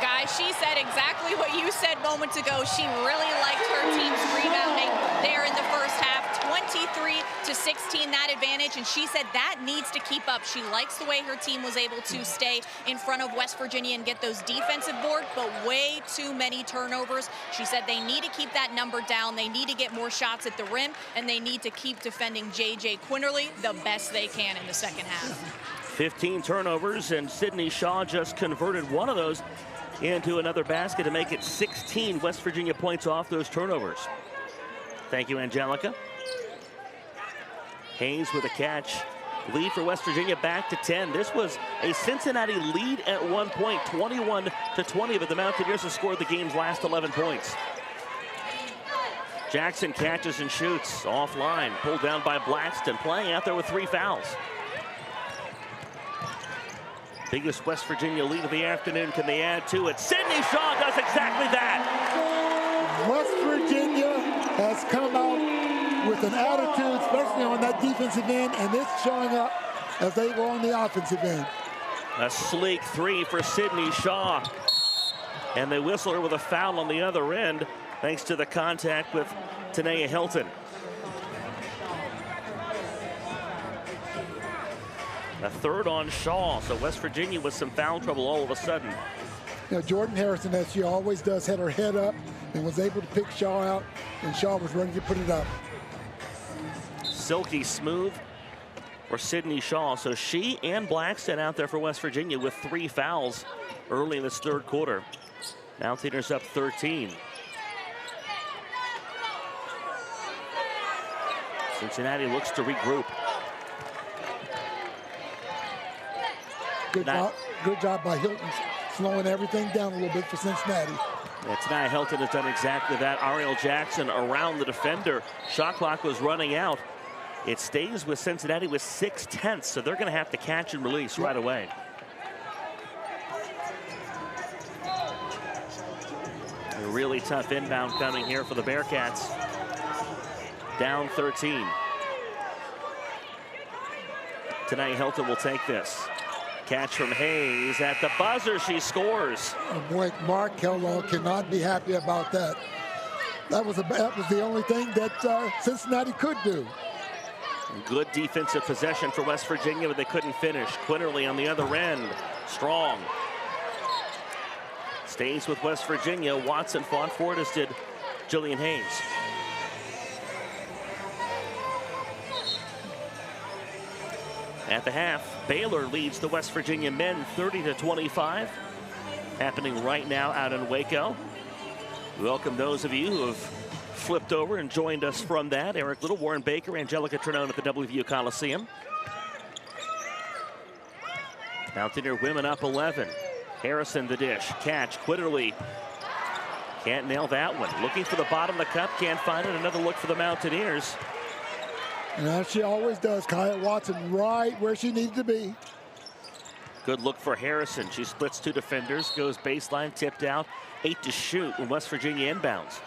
Guys, she said exactly what you said moments ago. She really liked her team's rebounding there in the first half. 23-16, that advantage, and she said that needs to keep up. She likes the way her team was able to stay in front of West Virginia and get those defensive boards, but way too many turnovers. She said they need to keep that number down. They need to get more shots at the rim, and they need to keep defending J.J. Quinterly the best they can in the second half. 15
turnovers, and Sydney Shaw just converted one of those into another basket to make it 16 West Virginia points off those turnovers. Thank you, Angelica. Hayes with a catch. Lead for West Virginia back to 10. This was a Cincinnati lead at one point, 21-20, but the Mountaineers have scored the game's last 11 points. Jackson catches and shoots offline, pulled down by Blackston, playing out there with 3 fouls. Biggest West Virginia lead of the afternoon. Can they add to it? Sydney Shaw does exactly that.
West Virginia has come out with an attitude, especially on that defensive end, and it's showing up as they go on the offensive end.
A sleek 3 for Sydney Shaw. And they whistle her with a foul on the other end, thanks to the contact with Tanea Hilton. A third on Shaw, so West Virginia with some foul trouble all of a sudden.
You know, Jordan Harrison, as she always does, had her head up and was able to pick Shaw out, and Shaw was ready to put it up.
Silky smooth for Sydney Shaw. So she and Blackston out there for West Virginia with 3 fouls early in this third quarter. Mountaineers up 13. Cincinnati looks to regroup.
Good job by Hilton, slowing everything down a little bit for Cincinnati.
Yeah, Tanea Hilton has done exactly that. Ariel Jackson around the defender. Shot clock was running out. It stays with Cincinnati with 6/10, so they're going to have to catch and release right away. A really tough inbound coming here for the Bearcats. Down 13. Tanea Hilton will take this. Catch from Hayes at the buzzer. She scores.
Oh boy, Mark Kellogg cannot be happy about that. That was the only thing that Cincinnati could do.
Good defensive possession for West Virginia, but they couldn't finish. Quinterly on the other end. Strong. Stays with West Virginia. Watson fought for it, as did Jillian Hayes. At the half, Baylor leads the West Virginia men 30-25. happening right now out in Waco. We welcome those of you who have flipped over and joined us from that. Eric Little, Warren Baker, Angelica Trinone at the WVU Coliseum. Mountaineer women up 11. Harrison the dish. Catch. Quitterly. Can't nail that one. Looking for the bottom of the cup. Can't find it. Another look for the Mountaineers.
And as she always does, Kaya Watson right where she needs to be.
Good look for Harrison. She splits two defenders. Goes baseline. Tipped out. 8 to shoot when West Virginia inbounds.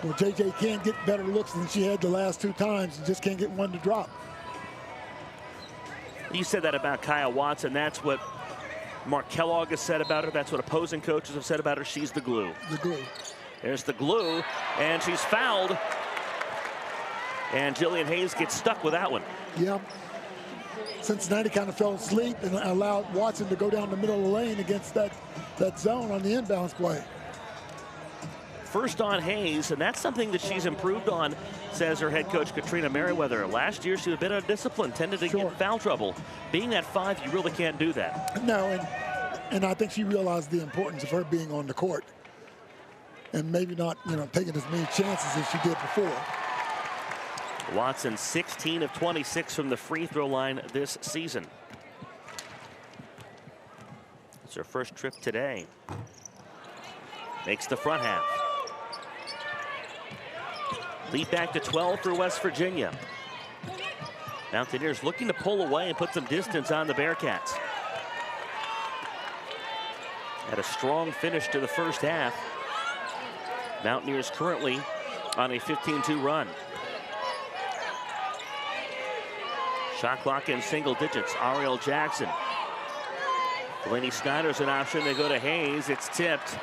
Well, JJ can't get better looks than she had the last 2 times. And just can't get one to drop.
You said that about Kaya Watson. That's what Mark Kellogg has said about her. That's what opposing coaches have said about her. She's the glue.
The glue.
There's the glue, and she's fouled. And Jillian Hayes gets stuck with that one.
Yeah. Cincinnati kind of fell asleep and allowed Watson to go down the middle of the lane against that zone on the inbounds play.
First on Hayes, and that's something that she's improved on, says her head coach Katrina Merriweather. Last year she was a bit undisciplined, tended to get in foul trouble. Being that 5, you really can't do that.
No, and I think she realized the importance of her being on the court and maybe not, taking as many chances as she did before.
Watson 16 of 26 from the free throw line this season. It's her first trip today. Makes the front half. Lead back to 12 for West Virginia. Mountaineers looking to pull away and put some distance on the Bearcats. Had a strong finish to the first half. Mountaineers currently on a 15-2 run. Shot clock in single digits. Ariel Jackson. Delaney Snyder's an option. They go to Hayes. It's tipped.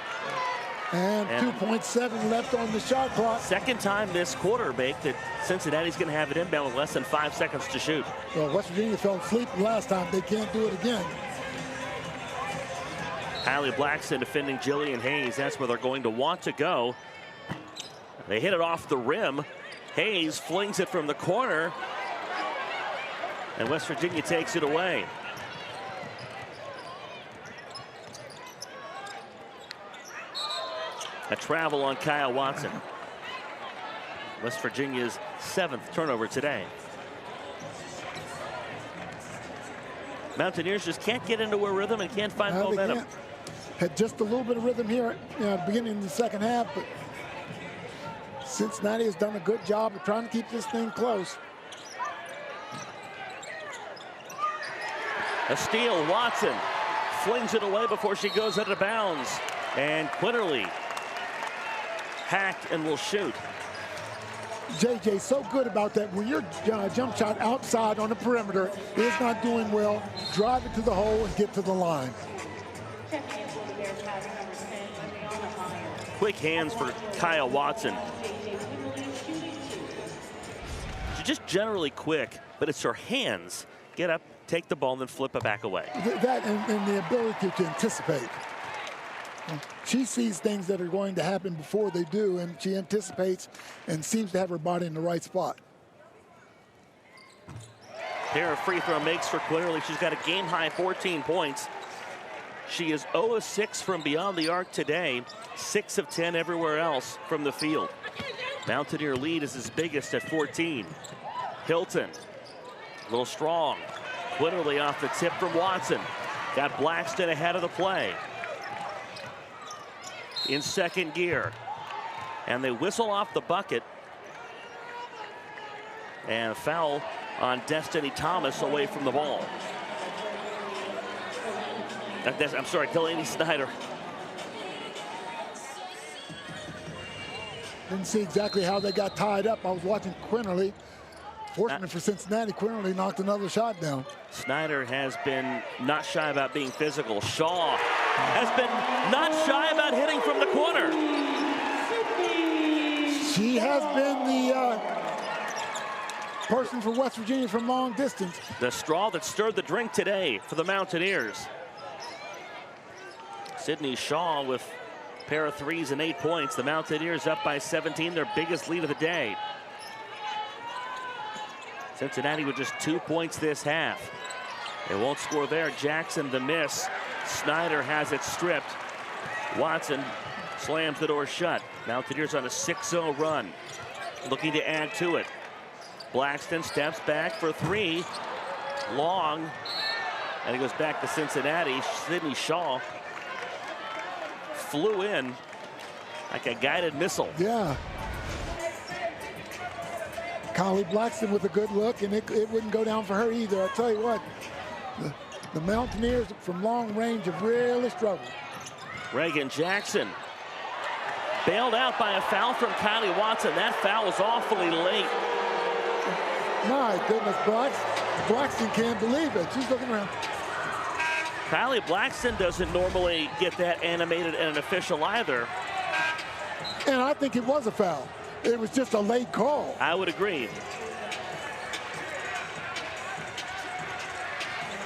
And 2.7 left on the shot clock.
Second time this quarter, Bake, that Cincinnati's going to have it inbound with less than 5 seconds to shoot.
Well, West Virginia fell asleep last time. They can't do it again.
Kylie Blackson defending Jillian Hayes. That's where they're going to want to go. They hit it off the rim. Hayes flings it from the corner. And West Virginia takes it away. A travel on Kaya Watson. West Virginia's 7th turnover today. Mountaineers just can't get into a rhythm and can't find momentum.
Had just a little bit of rhythm here at the beginning of the second half, but Cincinnati has done a good job of trying to keep this thing close.
A steal. Watson flings it away before she goes out of bounds. And Quinterly hacked and will shoot.
JJ so good about that. When your jump shot outside on the perimeter is not doing well, drive it to the hole and get to the line.
Quick hands for Kaya Watson. She's just generally quick, but it's her hands. Get up, take the ball, and then flip it back away.
That and the ability to anticipate. She sees things that are going to happen before they do, and she anticipates and seems to have her body in the right spot.
Pair of free throw makes for Quinterly. She's got a game-high 14 points. She is 0 of 6 from beyond the arc today, 6 of 10 everywhere else from the field. Mountaineer lead is his biggest at 14. Hilton, a little strong. Quinterly off the tip from Watson. Got Blackston ahead of the play. In second gear. And they whistle off the bucket. And a foul on Destiny Thomas away from the ball. I'm sorry, Delaney Snyder.
Didn't see exactly how they got tied up. I was watching Quinterly. Fortunate for Cincinnati, Quinterly knocked another shot down.
Snyder has been not shy about being physical. Shaw has been not shy about hitting from the corner.
She has been the person for West Virginia from long distance.
The straw that stirred the drink today for the Mountaineers. Sydney Shaw with a pair of threes and 8 points. The Mountaineers up by 17, their biggest lead of the day. Cincinnati with just 2 points this half. They won't score there. Jackson the miss. Snyder has it stripped. Watson slams the door shut. Mountaineers on a 6-0 run, looking to add to it. Blackston steps back for three. Long. And he goes back to Cincinnati. Sydney Shaw flew in like a guided missile.
Yeah. Kylie Blackston with a good look, and it wouldn't go down for her either. I tell you what, the Mountaineers from long range have really struggled.
Reagan Jackson bailed out by a foul from Kylie Watson. That foul was awfully late.
My goodness, Blackston can't believe it. She's looking around.
Kylie Blackston doesn't normally get that animated and an official either.
And I think it was a foul. It was just a late call.
I would agree.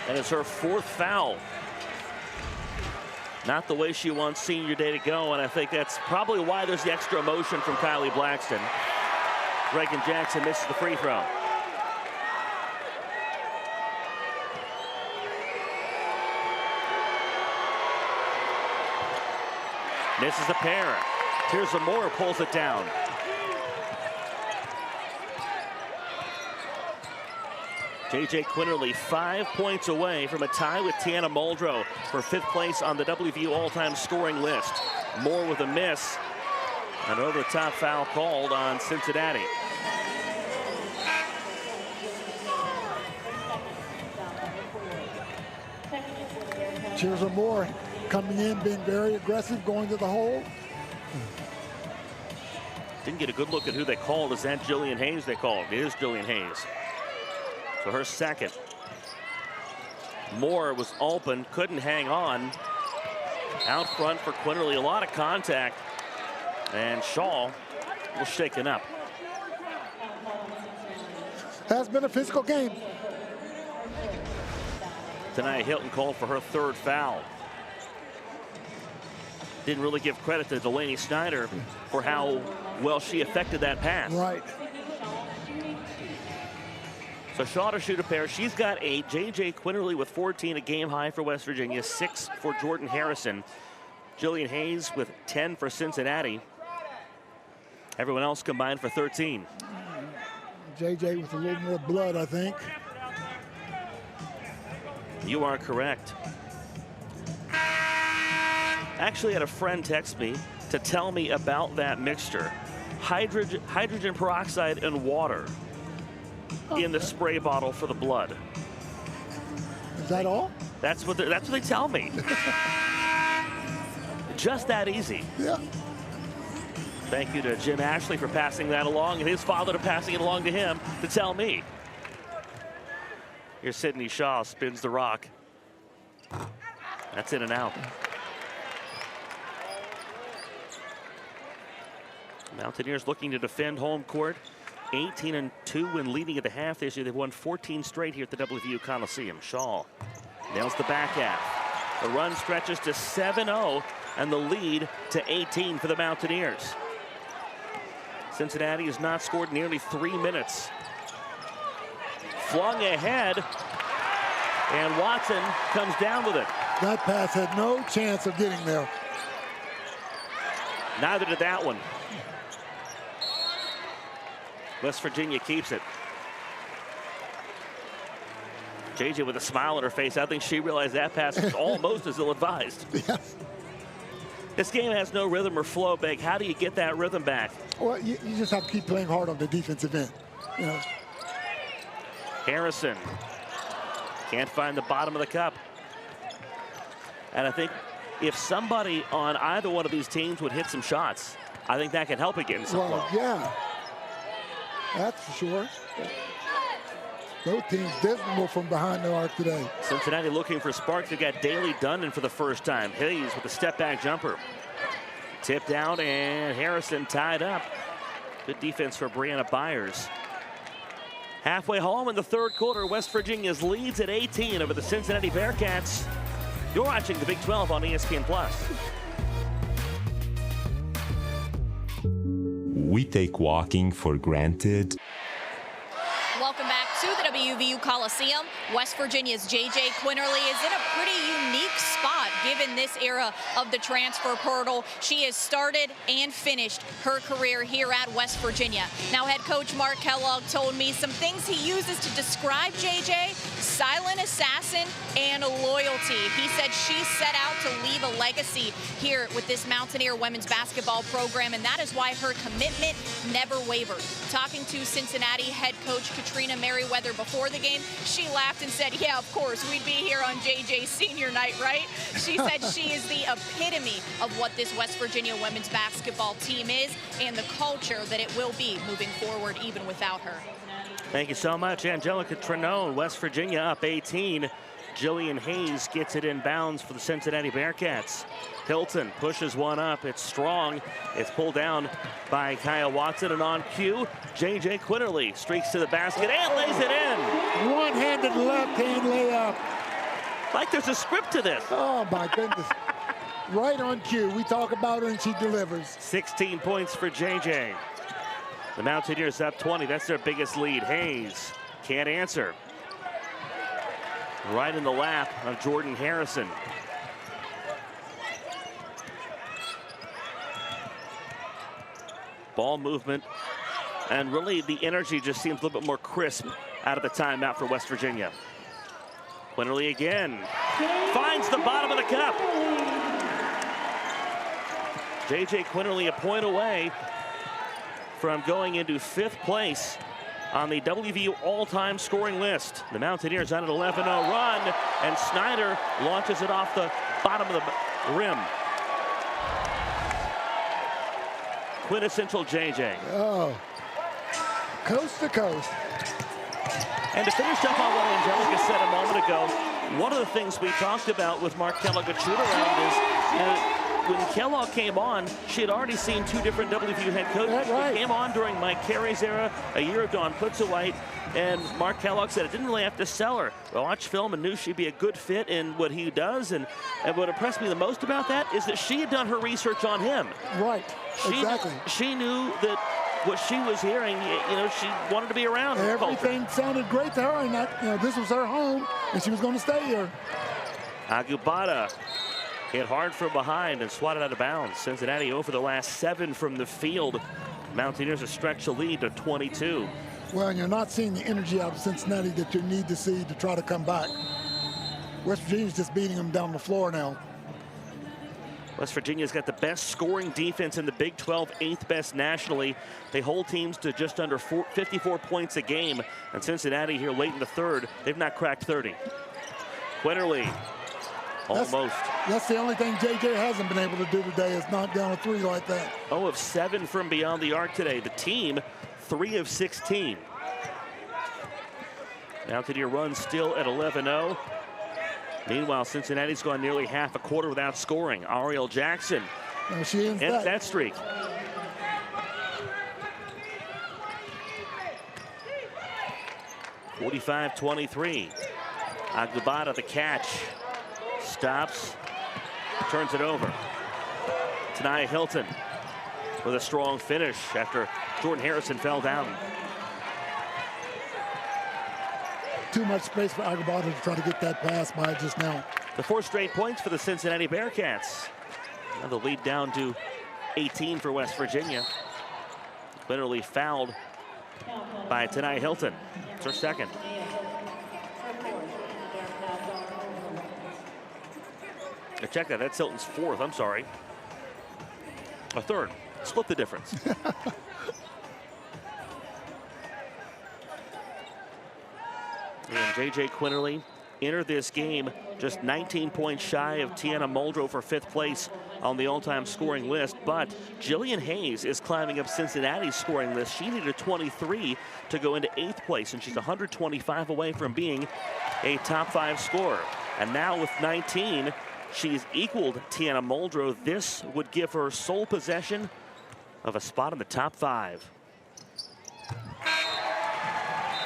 And it's her fourth foul. Not the way she wants senior day to go, and I think that's probably why there's the extra emotion from Kylie Blackston. Reagan Jackson misses the free throw. Misses a pair. Tirza Moore pulls it down. J.J. Quinterly 5 points away from a tie with Tiana Muldrow for 5th place on the WVU all-time scoring list. Moore with a miss. An over-the-top foul called on Cincinnati.
Tirza Moore coming in, being very aggressive, going to the hole.
Didn't get a good look at who they called. Is that Jillian Hayes they called? It is Jillian Hayes. So her second. Moore was open, couldn't hang on. Out front for Quinterly, a lot of contact. And Shaw was shaken up.
Has been a physical game.
Tonight, Hilton called for her 3rd foul. Didn't really give credit to Delaney Snyder for how well she affected that pass.
Right.
So Shaw to shoot a pair. She's got 8. J.J. Quinterly with 14, a game high for West Virginia. 6 for Jordan Harrison. Jillian Hayes with 10 for Cincinnati. Everyone else combined for 13.
J.J. with a little more blood, I think.
You are correct. Actually had a friend text me to tell me about that mixture. Hydrogen peroxide and water in the spray bottle for the blood.
Is that all?
That's what they tell me. Just that easy.
Yeah.
Thank you to Jim Ashley for passing that along, and his father to passing it along to him to tell me. Here's Sydney Shaw, spins the rock. That's in and out. Mountaineers looking to defend home court. 18-2 when leading at the half this year. They've won 14 straight here at the WVU Coliseum. Shaw nails the back half. The run stretches to 7-0 and the lead to 18 for the Mountaineers. Cincinnati has not scored nearly 3 minutes. Flung ahead, and Watson comes down with it.
That pass had no chance of getting there.
Neither did that one. West Virginia keeps it. JJ with a smile on her face. I think she realized that pass was almost as ill-advised.
Yes.
This game has no rhythm or flow, Beg. How do you get that rhythm back?
Well, you just have to keep playing hard on the defensive end. You know.
Harrison can't find the bottom of the cup. And I think if somebody on either one of these teams would hit some shots, I think that can help again.
Well, yeah. That's for sure. Those teams dismal from behind the arc today.
Cincinnati looking for sparks. They've got Daly Dundon for the first time. Hayes with a step-back jumper. Tipped out, and Harrison tied up. Good defense for Brianna Byers. Halfway home in the 3rd quarter, West Virginia's leads at 18 over the Cincinnati Bearcats. You're watching the Big 12 on ESPN+.
We take walking for granted.
Welcome back to the WVU Coliseum. West Virginia's J.J. Quinterly is in a pretty unique spot given this era of the transfer portal. She has started and finished her career here at West Virginia. Now, head coach Mark Kellogg told me some things he uses to describe J.J.: silent assassin and loyalty. He said she set out to leave a legacy here with this Mountaineer women's basketball program, and that is why her commitment never wavered. Talking to Cincinnati head coach Katrina Merriweather before the game, she laughed and said, yeah, of course, we'd be here on JJ's senior night, right? She said she is the epitome of what this West Virginia women's basketball team is and the culture that it will be moving forward even without her.
Thank you so much, Angelica Trenone. West Virginia up 18. Jillian Hayes gets it in bounds for the Cincinnati Bearcats. Hilton pushes one up. It's strong. It's pulled down by Kaya Watson, and on cue, J.J. Quinterly streaks to the basket and lays it in.
One-handed left-hand layup.
Like there's a script to this.
Oh, my goodness. Right on cue. We talk about her and she delivers.
16 points for J.J. The Mountaineers up 20. That's their biggest lead. Hayes can't answer. Right in the lap of Jordan Harrison. Ball movement, and really the energy just seems a little bit more crisp out of the timeout for West Virginia. Quinterly again finds the bottom of the cup. J.J. Quinterly a point away from going into 5th place on the WVU all-time scoring list. The Mountaineers on an 11-0 run, and Snyder launches it off the bottom of the rim. Quintessential J.J.
Oh, coast to coast.
And to finish up on what Angelica said a moment ago, one of the things we talked about with Mark Kellogg at shoot-around is when Kellogg came on, she had already seen 2 different WVU head coaches.
That's right.
She came on during Mike Carey's era, a year of Dawn Putzawhite, and Mark Kellogg said it didn't really have to sell her. I watched film and knew she'd be a good fit in what he does, and what impressed me the most about that is that she had done her research on him.
Right, exactly.
She knew that what she was hearing, she wanted to be around.
Everything sounded great to her, and this was her home, and she was going to stay here.
Agubata hit hard from behind and swatted out of bounds. Cincinnati over the last 7 from the field. Mountaineers have stretched the lead to 22.
Well, and you're not seeing the energy out of Cincinnati that you need to see to try to come back. West Virginia's just beating them down the floor now.
West Virginia's got the best scoring defense in the Big 12, 8th best nationally. They hold teams to just under 54 points a game. And Cincinnati here late in the 3rd, they've not cracked 30. Quinterly, almost.
That's the only thing J.J. hasn't been able to do today is knock down a 3 like that.
0 of 7 from beyond the arc today. The team, 3 of 16. Mountaineer run still at 11-0. Meanwhile, Cincinnati's gone nearly half a quarter without scoring. Ariel Jackson
ends
that streak. (45-23). Agubata the catch. Stops. Turns it over. Tanaya Hilton with a strong finish after Jordan Harrison fell down.
Too much space for Agubata to try to get that pass by just now.
The 4 straight points for the Cincinnati Bearcats. Now the lead down to 18 for West Virginia. Literally fouled by Tanaya Hilton. It's her 2nd. Check that. That's Hilton's 4th. I'm sorry. A 3rd. Split the difference. And J.J. Quinterly entered this game just 19 points shy of Tiana Muldrow for 5th place on the all-time scoring list. But Jillian Hayes is climbing up Cincinnati's scoring list. She needed a 23 to go into 8th place, and she's 125 away from being a top 5 scorer. And now with 19, she's equaled Tiana Muldrow. This would give her sole possession of a spot in the top 5.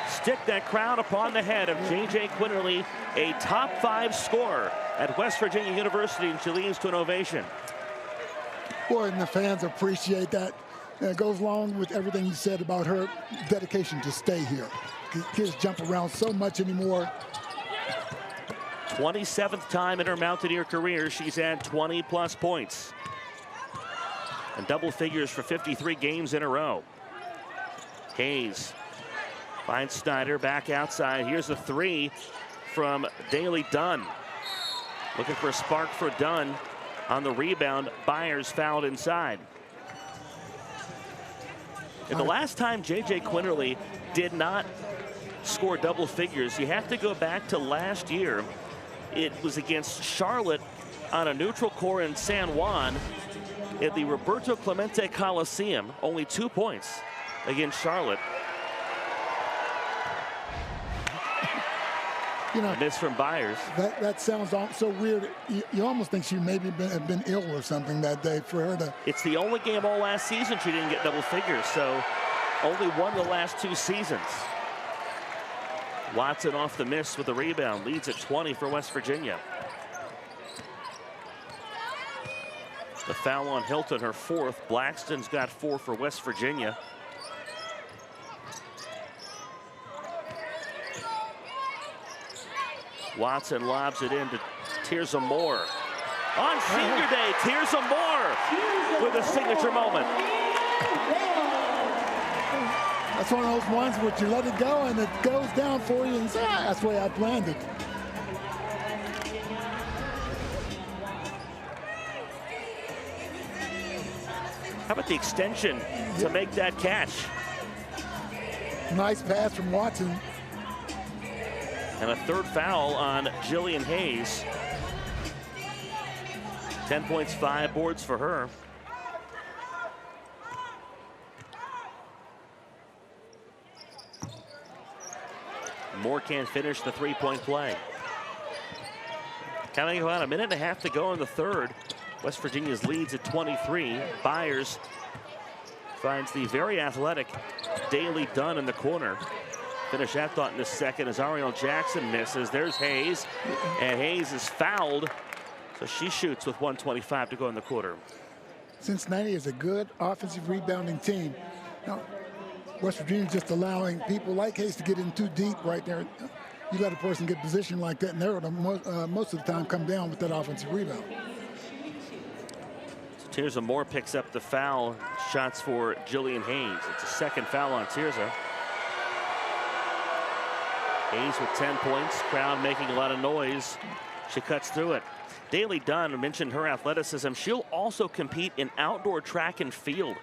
Stick that crown upon the head of J.J. Quinterly, a top 5 scorer at West Virginia University, and she leads to an ovation.
Boy, and the fans appreciate that. And it goes along with everything you said about her dedication to stay here. Kids jump around so much anymore.
27th time in her Mountaineer career she's had 20-plus points. And double figures for 53 games in a row. Hayes finds Snyder back outside. Here's a three from Daly Dunn. Looking for a spark for Dunn on the rebound. Byers fouled inside. And the last time J.J. Quinterly did not score double figures, you have to go back to last year. It was against Charlotte on a neutral court in San Juan at the Roberto Clemente Coliseum. Only 2 points against Charlotte.
You know,
a miss from Byers.
That sounds so weird. You almost think she maybe have been ill or something that day for her to.
It's the only game all last season she didn't get double figures, so only one of the last 2 seasons. Watson off the miss with the rebound, leads at 20 for West Virginia. The foul on Hilton, her 4th. Blackston's got 4 for West Virginia. Watson lobs it in to Tirza Moore. On senior day, Tirza Moore with a signature moment.
That's one of those ones where you let it go and it goes down for you and say, that's the way I planned it.
How about the extension to make that catch?
Nice pass from Watson.
And a 3rd foul on Jillian Hayes. 10 points, 5 boards for her. Moore can't finish the 3-point play. Counting about a minute and a half to go in the 3rd. West Virginia's leads at 23. Byers finds the very athletic Daly Dunn in the corner. Finish that thought in the 2nd as Ariel Jackson misses. There's Hayes, and Hayes is fouled, so she shoots with 1:25 to go in the quarter.
Cincinnati is a good offensive rebounding team. Now, West Virginia just allowing people like Hayes to get in too deep right there. You let a person get positioned like that, and they're going to most of the time come down with that offensive rebound.
So Tirza Moore picks up the foul. Shots for Jillian Hayes. It's a 2nd foul on Tirza. Hayes with 10 points, crowd making a lot of noise. She cuts through it. Daly Dunn mentioned her athleticism. She'll also compete in outdoor track and field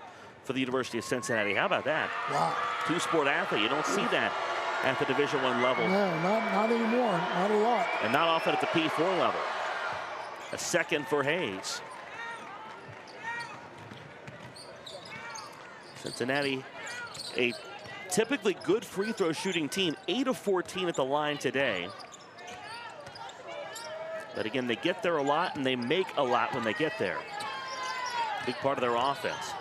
for the University of Cincinnati. How about that?
Wow.
2-sport athlete. You don't see that at the Division I level.
No, not anymore. Not a lot.
And not often at the P4 level. A 2nd for Hayes. Cincinnati, a typically good free throw shooting team, 8 of 14 at the line today. But again, they get there a lot and they make a lot when they get there. Big part of their offense.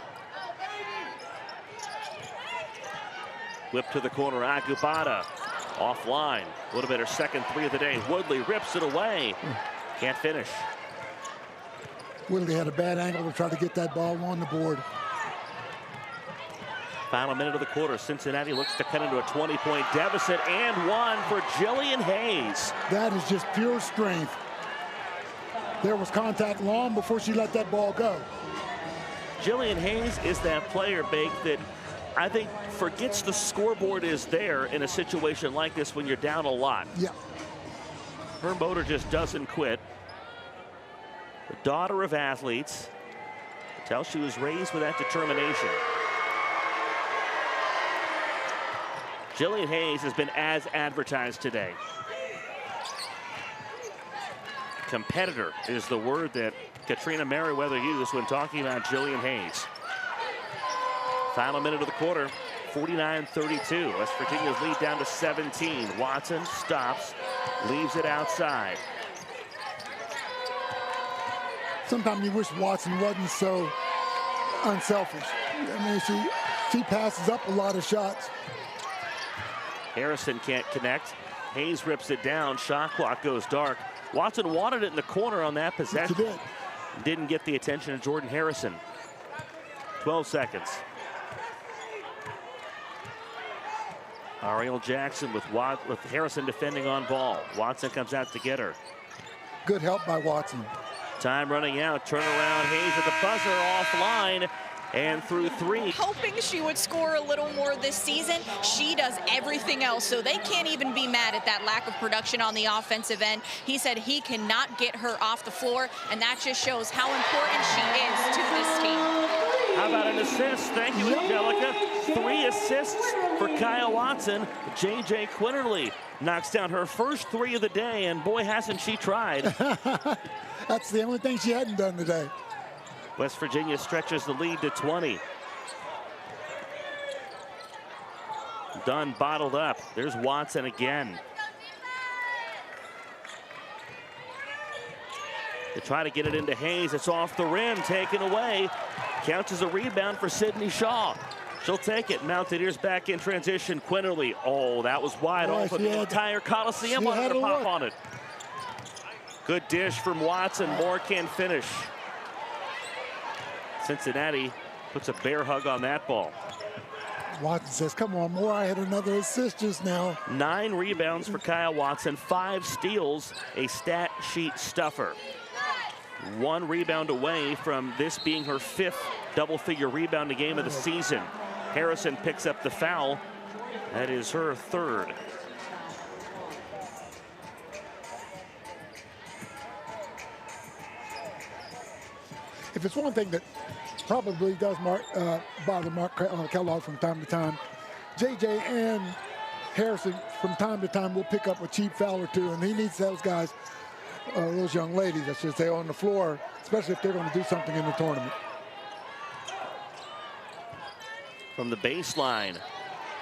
Whip to the corner, Agubata offline. Would have been her 2nd 3 of the day. Woodley rips it away. Can't finish.
Woodley had a bad angle to try to get that ball on the board.
Final minute of the quarter. Cincinnati looks to cut into a 20-point deficit, and 1 for Jillian Hayes.
That is just pure strength. There was contact long before she let that ball go.
Jillian Hayes is that player, Bake, that I think forgets the scoreboard is there in a situation like this when you're down a lot.
Yeah.
Her motor just doesn't quit. The daughter of athletes. I can tell she was raised with that determination. Jillian Hayes has been as advertised today. Competitor is the word that Katrina Merriweather used when talking about Jillian Hayes. Final minute of the quarter, 49-32. West Virginia's lead down to 17. Watson stops, leaves it outside.
Sometimes you wish Watson wasn't so unselfish. I mean, she passes up a lot of shots.
Harrison can't connect. Hayes rips it down. Shot clock goes dark. Watson wanted it in the corner on that possession.
Yes,
didn't get the attention of Jordan Harrison. 12 seconds. Ariel Jackson with Harrison defending on ball. Watson comes out to get her.
Good help by Watson.
Time running out. Turnaround. Hayes at the buzzer offline. And through 3.
Hoping she would score a little more this season. She does everything else, so they can't even be mad at that lack of production on the offensive end. He said he cannot get her off the floor, and that just shows how important she is to this team.
How about an assist? Thank you, Angelica. 3 assists for Kyle Watson. J.J. Quinterly knocks down her first 3 of the day, and boy, hasn't she tried.
That's the only thing she hadn't done today.
West Virginia stretches the lead to 20. Dunn bottled up. There's Watson again. They try to get it into Hayes. It's off the rim, taken away. Counts as a rebound for Sydney Shaw. She'll take it. Mountaineers back in transition. Quinterly. Oh, that was wide open. The entire Coliseum wanted to pop on it. Good dish from Watson. Moore can't finish. Cincinnati puts a bear hug on that ball.
Watson says, come on, Moore, I had another assist just now.
9 rebounds for Kyle Watson, 5 steals, a stat sheet stuffer. 1 rebound away from this being her 5th double-figure rebounding game of the season. Harrison picks up the foul. That is her 3rd.
If it's one thing that probably does bother Mark Kellogg from time to time, J.J. and Harrison from time to time will pick up a cheap foul or 2, and he needs those guys, those young ladies, I should say, on the floor, especially if they're going to do something in the tournament.
From the baseline,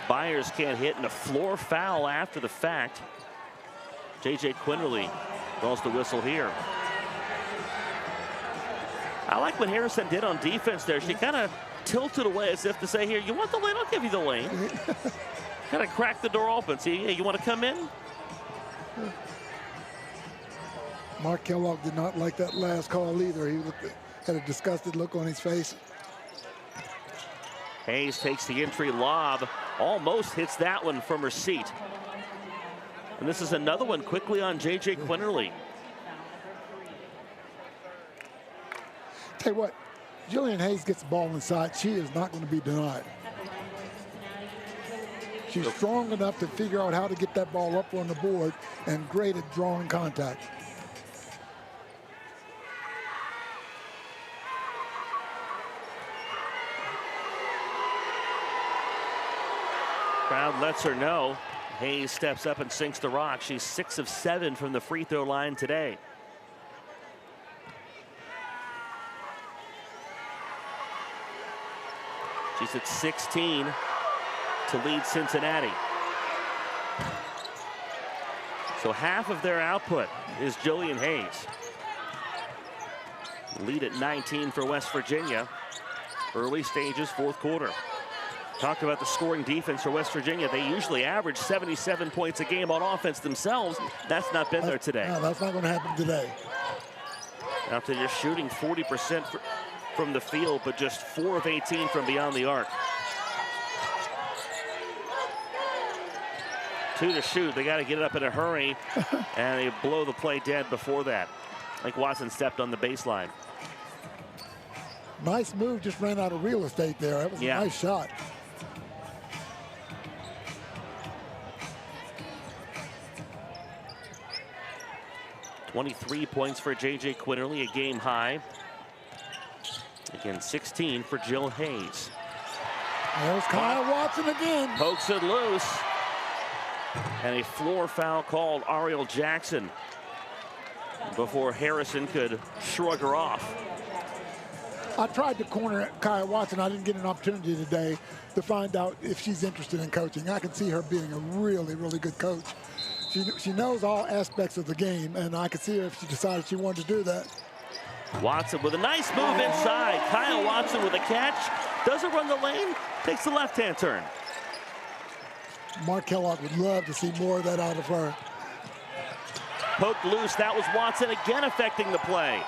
Byers can't hit, and a floor foul after the fact. J.J. Quinterly blows the whistle here. I like what Harrison did on defense there. She kind of tilted away as if to say, here, you want the lane? I'll give you the lane. Kind of cracked the door open. See, hey, you want to come in?
Mark Kellogg did not like that last call either. He had a disgusted look on his face.
Hayes takes the entry lob. Almost hits that one from her seat. And this is another one quickly on J.J. Quinterly.
Tell you what, Jillian Hayes gets the ball inside. She is not going to be denied. She's strong enough to figure out how to get that ball up on the board and great at drawing contact.
Crowd lets her know. Hayes steps up and sinks the rock. She's 6 of 7 from the free throw line today. She's at 16 to lead Cincinnati. So half of their output is Jillian Hayes. Lead at 19 for West Virginia. Early stages, 4th quarter. Talked about the scoring defense for West Virginia. They usually average 77 points a game on offense themselves. That's not been there today.
No, that's not going to happen today.
After you're shooting 40% from the field, but just 4 of 18 from beyond the arc. 2 to shoot. They got to get it up in a hurry, and they blow the play dead before that. Like Watson stepped on the baseline.
Nice move, just ran out of real estate there. That was a nice shot.
.23 points for J.J. Quinterly, a game high. Again, 16 for Jill Hayes.
There's Kyle Watson again.
Pokes it loose. And a floor foul called Ariel Jackson before Harrison could shrug her off.
I tried to corner Kyle Watson. I didn't get an opportunity today to find out if she's interested in coaching. I can see her being a really, really good coach. She knows all aspects of the game, and I could see her if she decided she wanted to do that.
Watson with a nice move inside. Kyle Watson with a catch. Doesn't run the lane. Takes the left-hand turn.
Mark Kellogg would love to see more of that out of her.
Poked loose. That was Watson again affecting the play.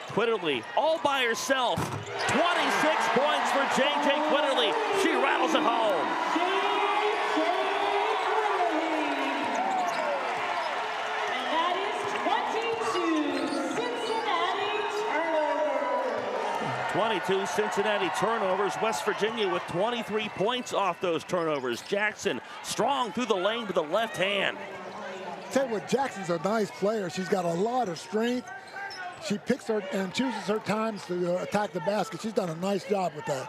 Quinterly all by herself. 26 points for J.J. Quinterly. She rattles it home. 22 Cincinnati turnovers. West Virginia with 23 points off those turnovers. Jackson strong through the lane with the left hand.
Tell you what, Jackson's a nice player. She's got a lot of strength. She picks her and chooses her times to attack the basket. She's done a nice job with that.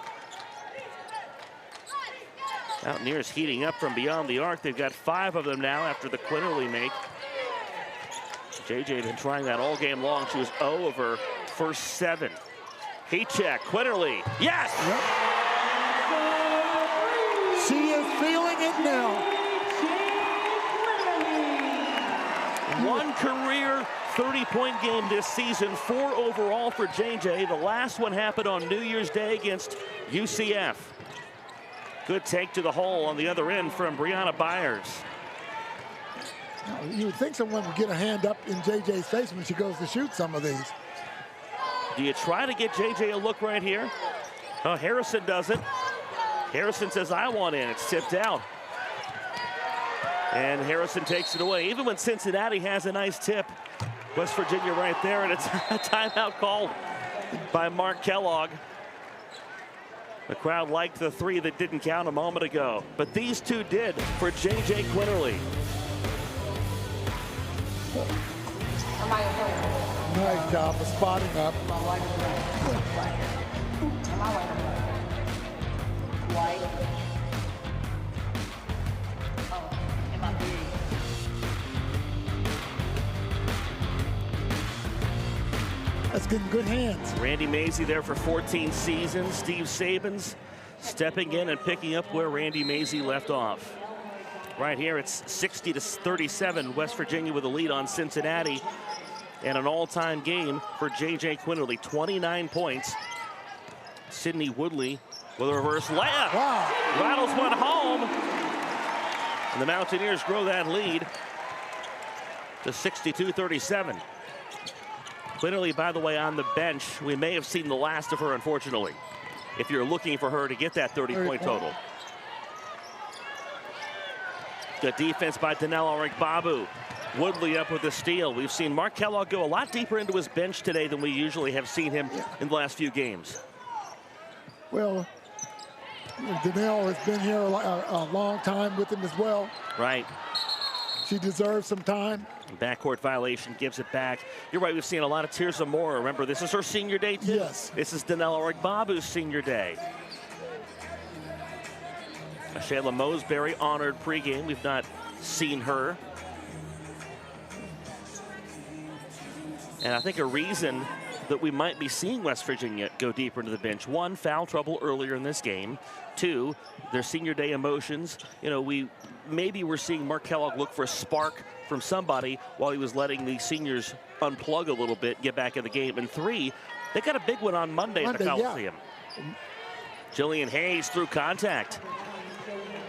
Mountaineers heating up from beyond the arc. They've got 5 of them now after the Quinterly make. JJ been trying that all game long. She was 0 of her first 7. Heat check, Quinterly. Yes!
Yep. She is feeling it now.
One career 30-point game this season, 4 overall for JJ. The last one happened on New Year's Day against UCF. Good take to the hole on the other end from Brianna Byers.
You would think someone would get a hand up in JJ's face when she goes to shoot some of these.
Do you try to get JJ a look right here? Oh, Harrison does it. Harrison says, I want in. It's tipped out. And Harrison takes it away. Even when Cincinnati has a nice tip, West Virginia right there, and it's a timeout called by Mark Kellogg. The crowd liked the 3 that didn't count a moment ago, but these 2 did for JJ Quinterly.
Nice job of spotting up. That's getting good hands.
Randy Mazey there for 14 seasons. Steve Sabins stepping in and picking up where Randy Mazey left off. Right here, it's 60-37. West Virginia with a lead on Cincinnati. And an all-time game for JJ Quinterly. 29 points. Sydney Woodley with a reverse layup.
Wow.
Rattles one home. And the Mountaineers grow that lead to 62-37. Quinterly, by the way, on the bench. We may have seen the last of her, unfortunately, if you're looking for her to get that 30-point total. Good defense by Danelle Babu. Woodley up with the steal. We've seen Mark Kellogg go a lot deeper into his bench today than we usually have seen him in the last few games.
Well, Danelle has been here a long time with him as well.
Right.
She deserves some time.
Backcourt violation, gives it back. You're right, we've seen a lot of Tirza Moore. Remember, this is her senior day, too.
Yes.
This is Danelle Babu's senior day. Shayla Mosberry honored pregame. We've not seen her. And I think a reason that we might be seeing West Virginia go deeper into the bench. 1, foul trouble earlier in this game. 2, their senior day emotions. You know, maybe we're seeing Mark Kellogg look for a spark from somebody while he was letting the seniors unplug a little bit, get back in the game. And 3, they got a big one on Monday at the Coliseum. Yeah. Jillian Hayes through contact.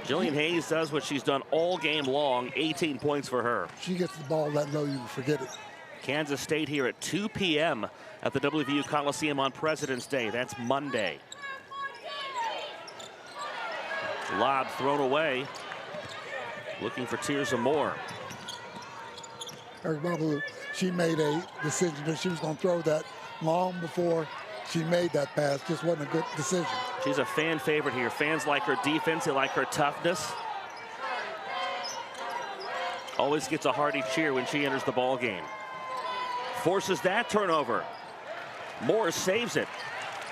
Jillian Hayes does what she's done all game long, 18 points for her.
She gets the ball that low, you forget it.
Kansas State here at 2 p.m. at the WVU Coliseum on President's Day. That's Monday. Lob thrown away. Looking for Tirza Moore.
She made a decision that she was going to throw that long before she made that pass. Just wasn't a good decision.
She's a fan favorite here. Fans like her defense. They like her toughness. Always gets a hearty cheer when she enters the ball game. Forces that turnover. Moore saves it.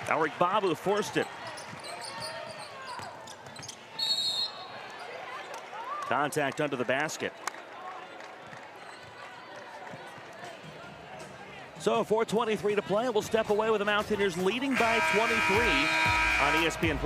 Babu forced it. Contact under the basket. So 4:23 to play. We'll step away with the Mountaineers leading by 23 on ESPN+.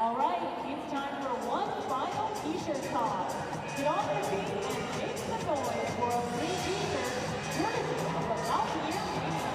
All right, it's time for one final t-shirt toss. Get off your feet and take
the boys for a free t-shirt, courtesy of the Mountaineer Media.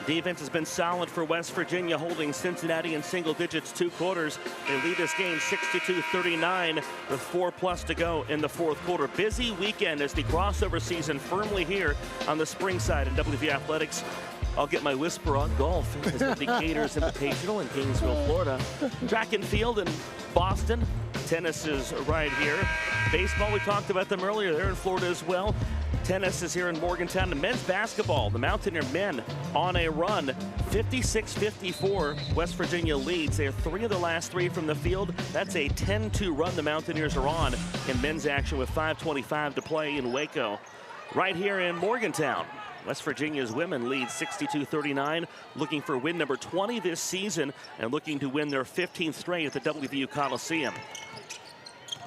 Defense has been solid for West Virginia, holding Cincinnati in single digits 2 quarters. They lead this game 62-39 with 4+ to go in the 4th quarter. Busy weekend as the crossover season firmly here on the spring side in WV Athletics. I'll get my whisper on golf. It's the Gators Invitational in Gainesville, Florida. Track and field in Boston. Tennis is right here. Baseball, we talked about them earlier. They're in Florida as well. Tennis is here in Morgantown. And men's basketball, the Mountaineer men on a run. 56-54, West Virginia leads. They're 3 of the last 3 from the field. That's a 10-2 run the Mountaineers are on in men's action with 5:25 to play in Waco. Right here in Morgantown, West Virginia's women lead 62-39, looking for win number 20 this season and looking to win their 15th straight at the WVU Coliseum.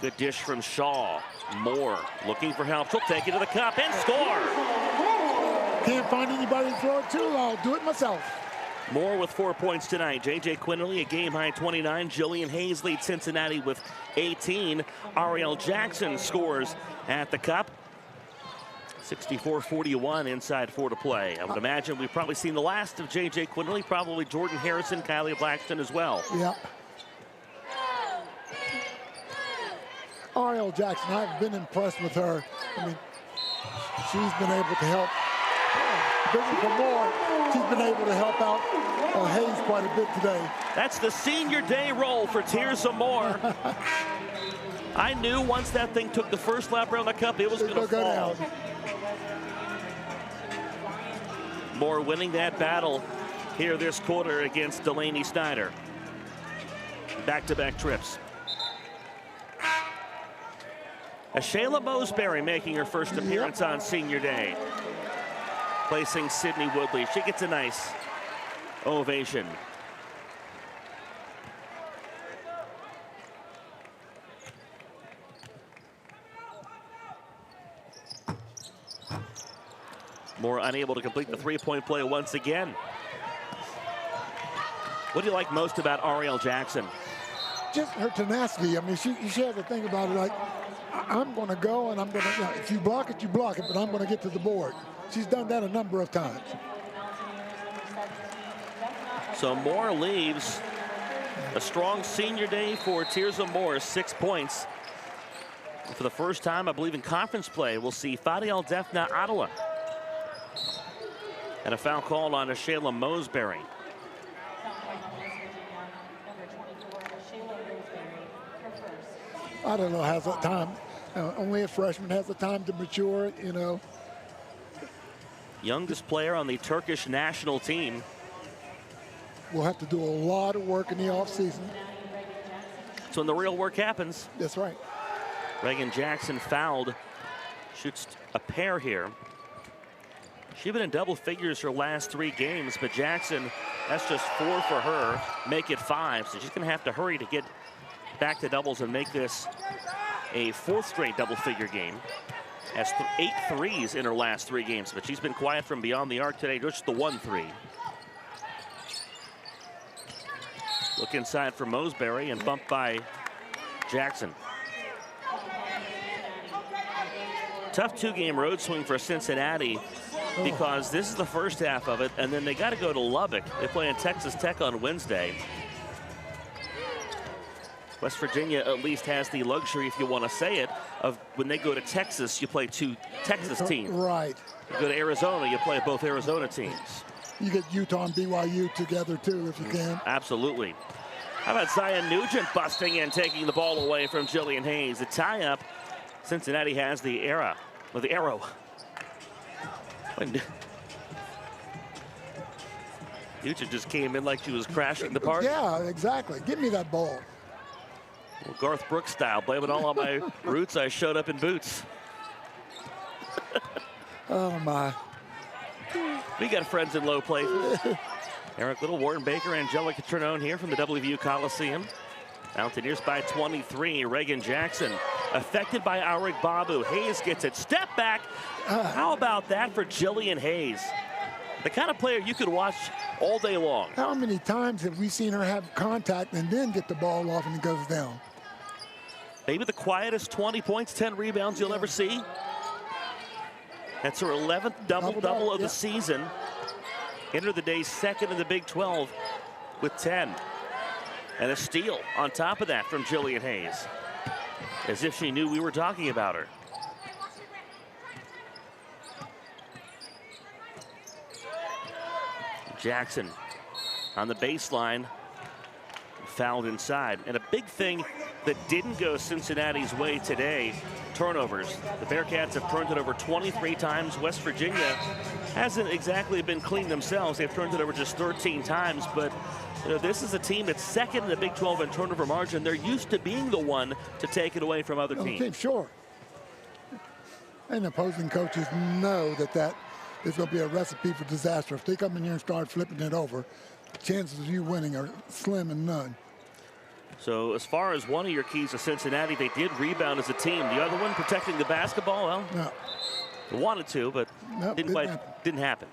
Good dish from Shaw. Moore looking for help. She'll take it to the cup and score.
Can't find anybody to throw it to. I'll do it myself.
Moore with 4 points tonight. J.J. Quinterly a game-high 29. Jillian Hayes leads Cincinnati with 18. Ariel Jackson scores at the cup. 64-41, inside 4 to play. I would imagine we've probably seen the last of J.J. Quinterly, probably Jordan Harrison, Kylie Blackston as well.
Yeah. Ariel Jackson, I've been impressed with her. I mean, she's been able to help. For more, she's been able to help out Hayes quite a bit today.
That's the senior day roll for Tirza Moore. I knew once that thing took the first lap around the cup, it was going to fall.
Down.
Moore winning that battle here this quarter against Delaney Snyder. Back-to-back trips. Shayla Mosberry making her first appearance on senior day. Placing Sydney Woodley. She gets a nice ovation. Moore unable to complete the three-point play once again. What do you like most about Ariel Jackson?
Just her tenacity. I mean, she has a thing about it like, I'm going to go and I'm going to, if you block it, but I'm going to get to the board. She's done that a number of times.
So Moore leaves. A strong senior day for Tirza Moore, 6 points. For the first time, I believe, in conference play, we'll see Fadiel Defna Ottawa. And a foul called on Shayla Mosberry.
I don't know, has that time. Only a freshman has the time to mature, you know.
Youngest player on the Turkish national team.
We'll have to do a lot of work in the offseason.
That's when the real work happens.
That's right.
Reagan Jackson fouled. Shoots a pair here. She's been in double figures her last 3 games, but Jackson, that's just 4 for her. Make it 5, so she's going to have to hurry to get back to doubles and make this a 4th straight double-figure game. Has 8 threes in her last 3 games, but she's been quiet from beyond the arc today, just the 1 3. Look inside for Mosbury and bumped by Jackson. Tough 2-game road swing for Cincinnati because this is the first half of it, and then they got to go to Lubbock. They play in Texas Tech on Wednesday. West Virginia at least has the luxury, if you want to say it, of when they go to Texas, you play 2 Texas teams.
Right.
You go to Arizona, you play both Arizona teams.
You get Utah and BYU together, too, if you can.
Absolutely. How about Zion Nugent busting in, taking the ball away from Jillian Hayes? The tie-up, Cincinnati has the arrow. Nugent just came in like she was crashing the party.
Yeah, exactly. Give me that ball.
Well, Garth Brooks style, blame it all on my roots. I showed up in boots.
Oh, my.
We got friends in low places. Eric Little, Warren Baker, Angelica Trinone here from the WVU Coliseum. Mountaineers by 23. Reagan Jackson affected by Aurig Babu. Hayes gets it. Step back. How about that for Jillian Hayes? The kind of player you could watch all day long.
How many times have we seen her have contact and then get the ball off and it goes down?
Maybe the quietest 20 points, 10 rebounds you'll ever see. That's her 11th double-double of the season. Entered the day second in the Big 12 with 10. And a steal on top of that from Jillian Hayes. As if she knew we were talking about her. Jackson on the baseline, fouled inside. And a big thing that didn't go Cincinnati's way today, turnovers. The Bearcats have turned it over 23 times. West Virginia hasn't exactly been clean themselves. They've turned it over just 13 times, but you know, this is a team that's second in the Big 12 in turnover margin. They're used to being the one to take it away from other teams.
Okay, sure. And opposing coaches know that is going to be a recipe for disaster. If they come in here and start flipping it over, chances of you winning are slim and none.
So as far as one of your keys to Cincinnati, they did rebound as a team. The other one, protecting the basketball, well,
no.
They wanted to, but didn't happen.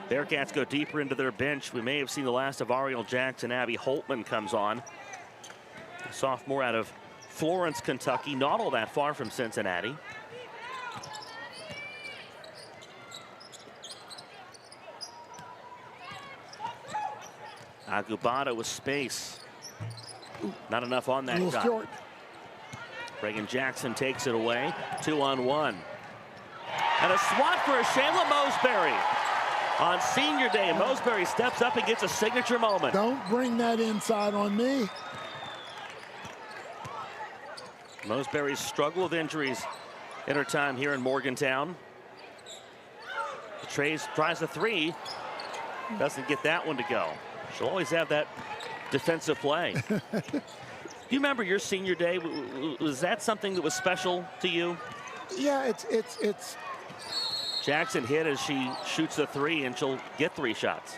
Bearcats go deeper into their bench. We may have seen the last of Ariel Jackson. Abby Holtman comes on. A sophomore out of Florence, Kentucky, not all that far from Cincinnati. Agubata with space. Not enough on that shot.
Short.
Reagan Jackson takes it away. 2-on-1. And a swat for Shayla Mosbury. On senior day, Mosbury steps up and gets a signature moment.
Don't bring that inside on me.
Mosbury's struggle with injuries in her time here in Morgantown. Tries a 3. Doesn't get that one to go. She'll always have that defensive play. Do you remember your senior day? Was that something that was special to you?
Yeah, it's.
Jackson hit as she shoots a 3, and she'll get 3 shots.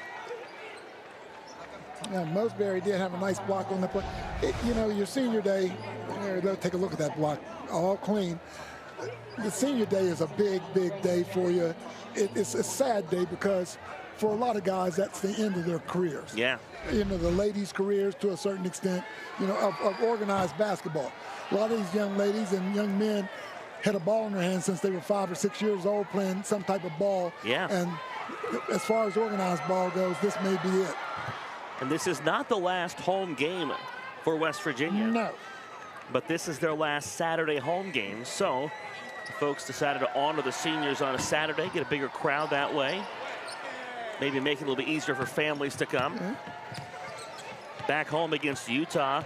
Yeah, Mosbury did have a nice block on the play. You know, your senior day, let's take a look at that block, all clean. The senior day is a big, big day for you. It's a sad day because for a lot of guys, that's the end of their careers.
Yeah.
You know, the ladies' careers to a certain extent, you know, of organized basketball. A lot of these young ladies and young men had a ball in their hands since they were 5 or 6 years old playing some type of ball.
Yeah.
And as far as organized ball goes, this may be it.
And this is not the last home game for West Virginia.
No.
But this is their last Saturday home game. So the folks decided to honor the seniors on a Saturday, get a bigger crowd that way. Maybe make it a little bit easier for families to come. Back home against Utah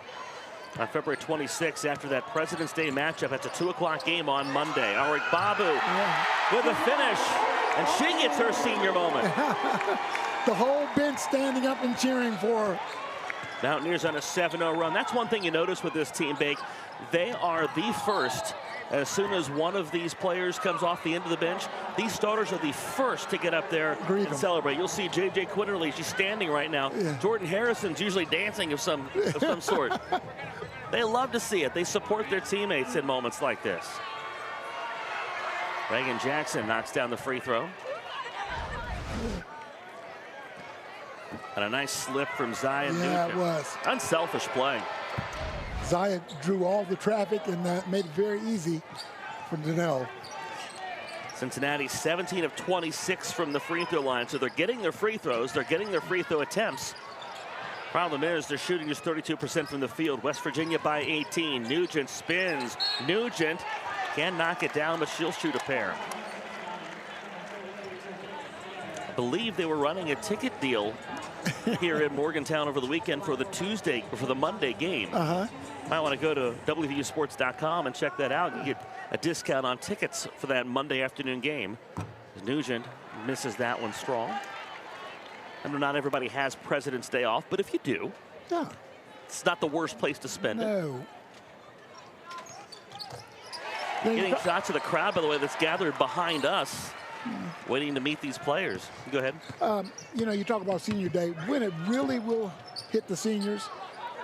on February 26th after that President's Day matchup. That's a 2 o'clock game on Monday. Aurig Babu with a finish, and she gets her senior moment.
The whole bench standing up and cheering for her.
Mountaineers on a 7-0 run. That's one thing you notice with this team, Bake. They are the first. As soon as one of these players comes off the end of the bench, these starters are the first to get up there and celebrate. You'll see J.J. Quinterly. She's standing right now. Yeah. Jordan Harrison's usually dancing of some sort. They love to see it. They support their teammates in moments like this. Reagan Jackson knocks down the free throw. And a nice slip from Zion Nugent.
Yeah, it was.
Unselfish play.
Zion drew all the traffic and made it very easy for Donnell.
Cincinnati 17 of 26 from the free throw line. So they're getting their free throws. They're getting their free throw attempts. Problem is their shooting is 32% from the field. West Virginia by 18. Nugent spins. Nugent can knock it down, but she'll shoot a pair. I believe they were running a ticket deal here in Morgantown over the weekend for the Monday game. Might want to go to WVUsports.com and check that out. You get a discount on tickets for that Monday afternoon game. Nugent misses that one strong. I know not everybody has President's Day off, but if you do,
yeah,
it's not the worst place to spend it. Getting shots of the crowd, by the way, that's gathered behind us, waiting to meet these players. Go ahead.
You know, you talk about senior day. When it really will hit the seniors,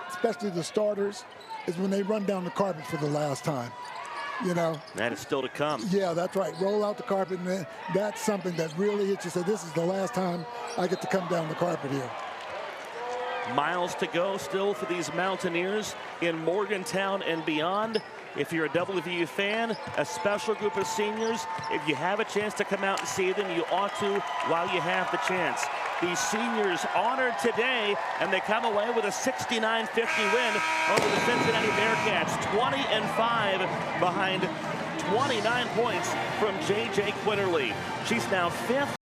especially the starters, is when they run down the carpet for the last time. You know,
that is still to come.
Yeah, that's right. Roll out the carpet, and that's something that really hits you. Say, this is the last time I get to come down the carpet here.
Miles to go still for these Mountaineers in Morgantown and beyond. If you're a WVU fan, a special group of seniors, if you have a chance to come out and see them, you ought to while you have the chance. These seniors honored today, and they come away with a 69-50 win over the Cincinnati Bearcats, 20-5 behind 29 points from J.J. Quinterly. She's now 5th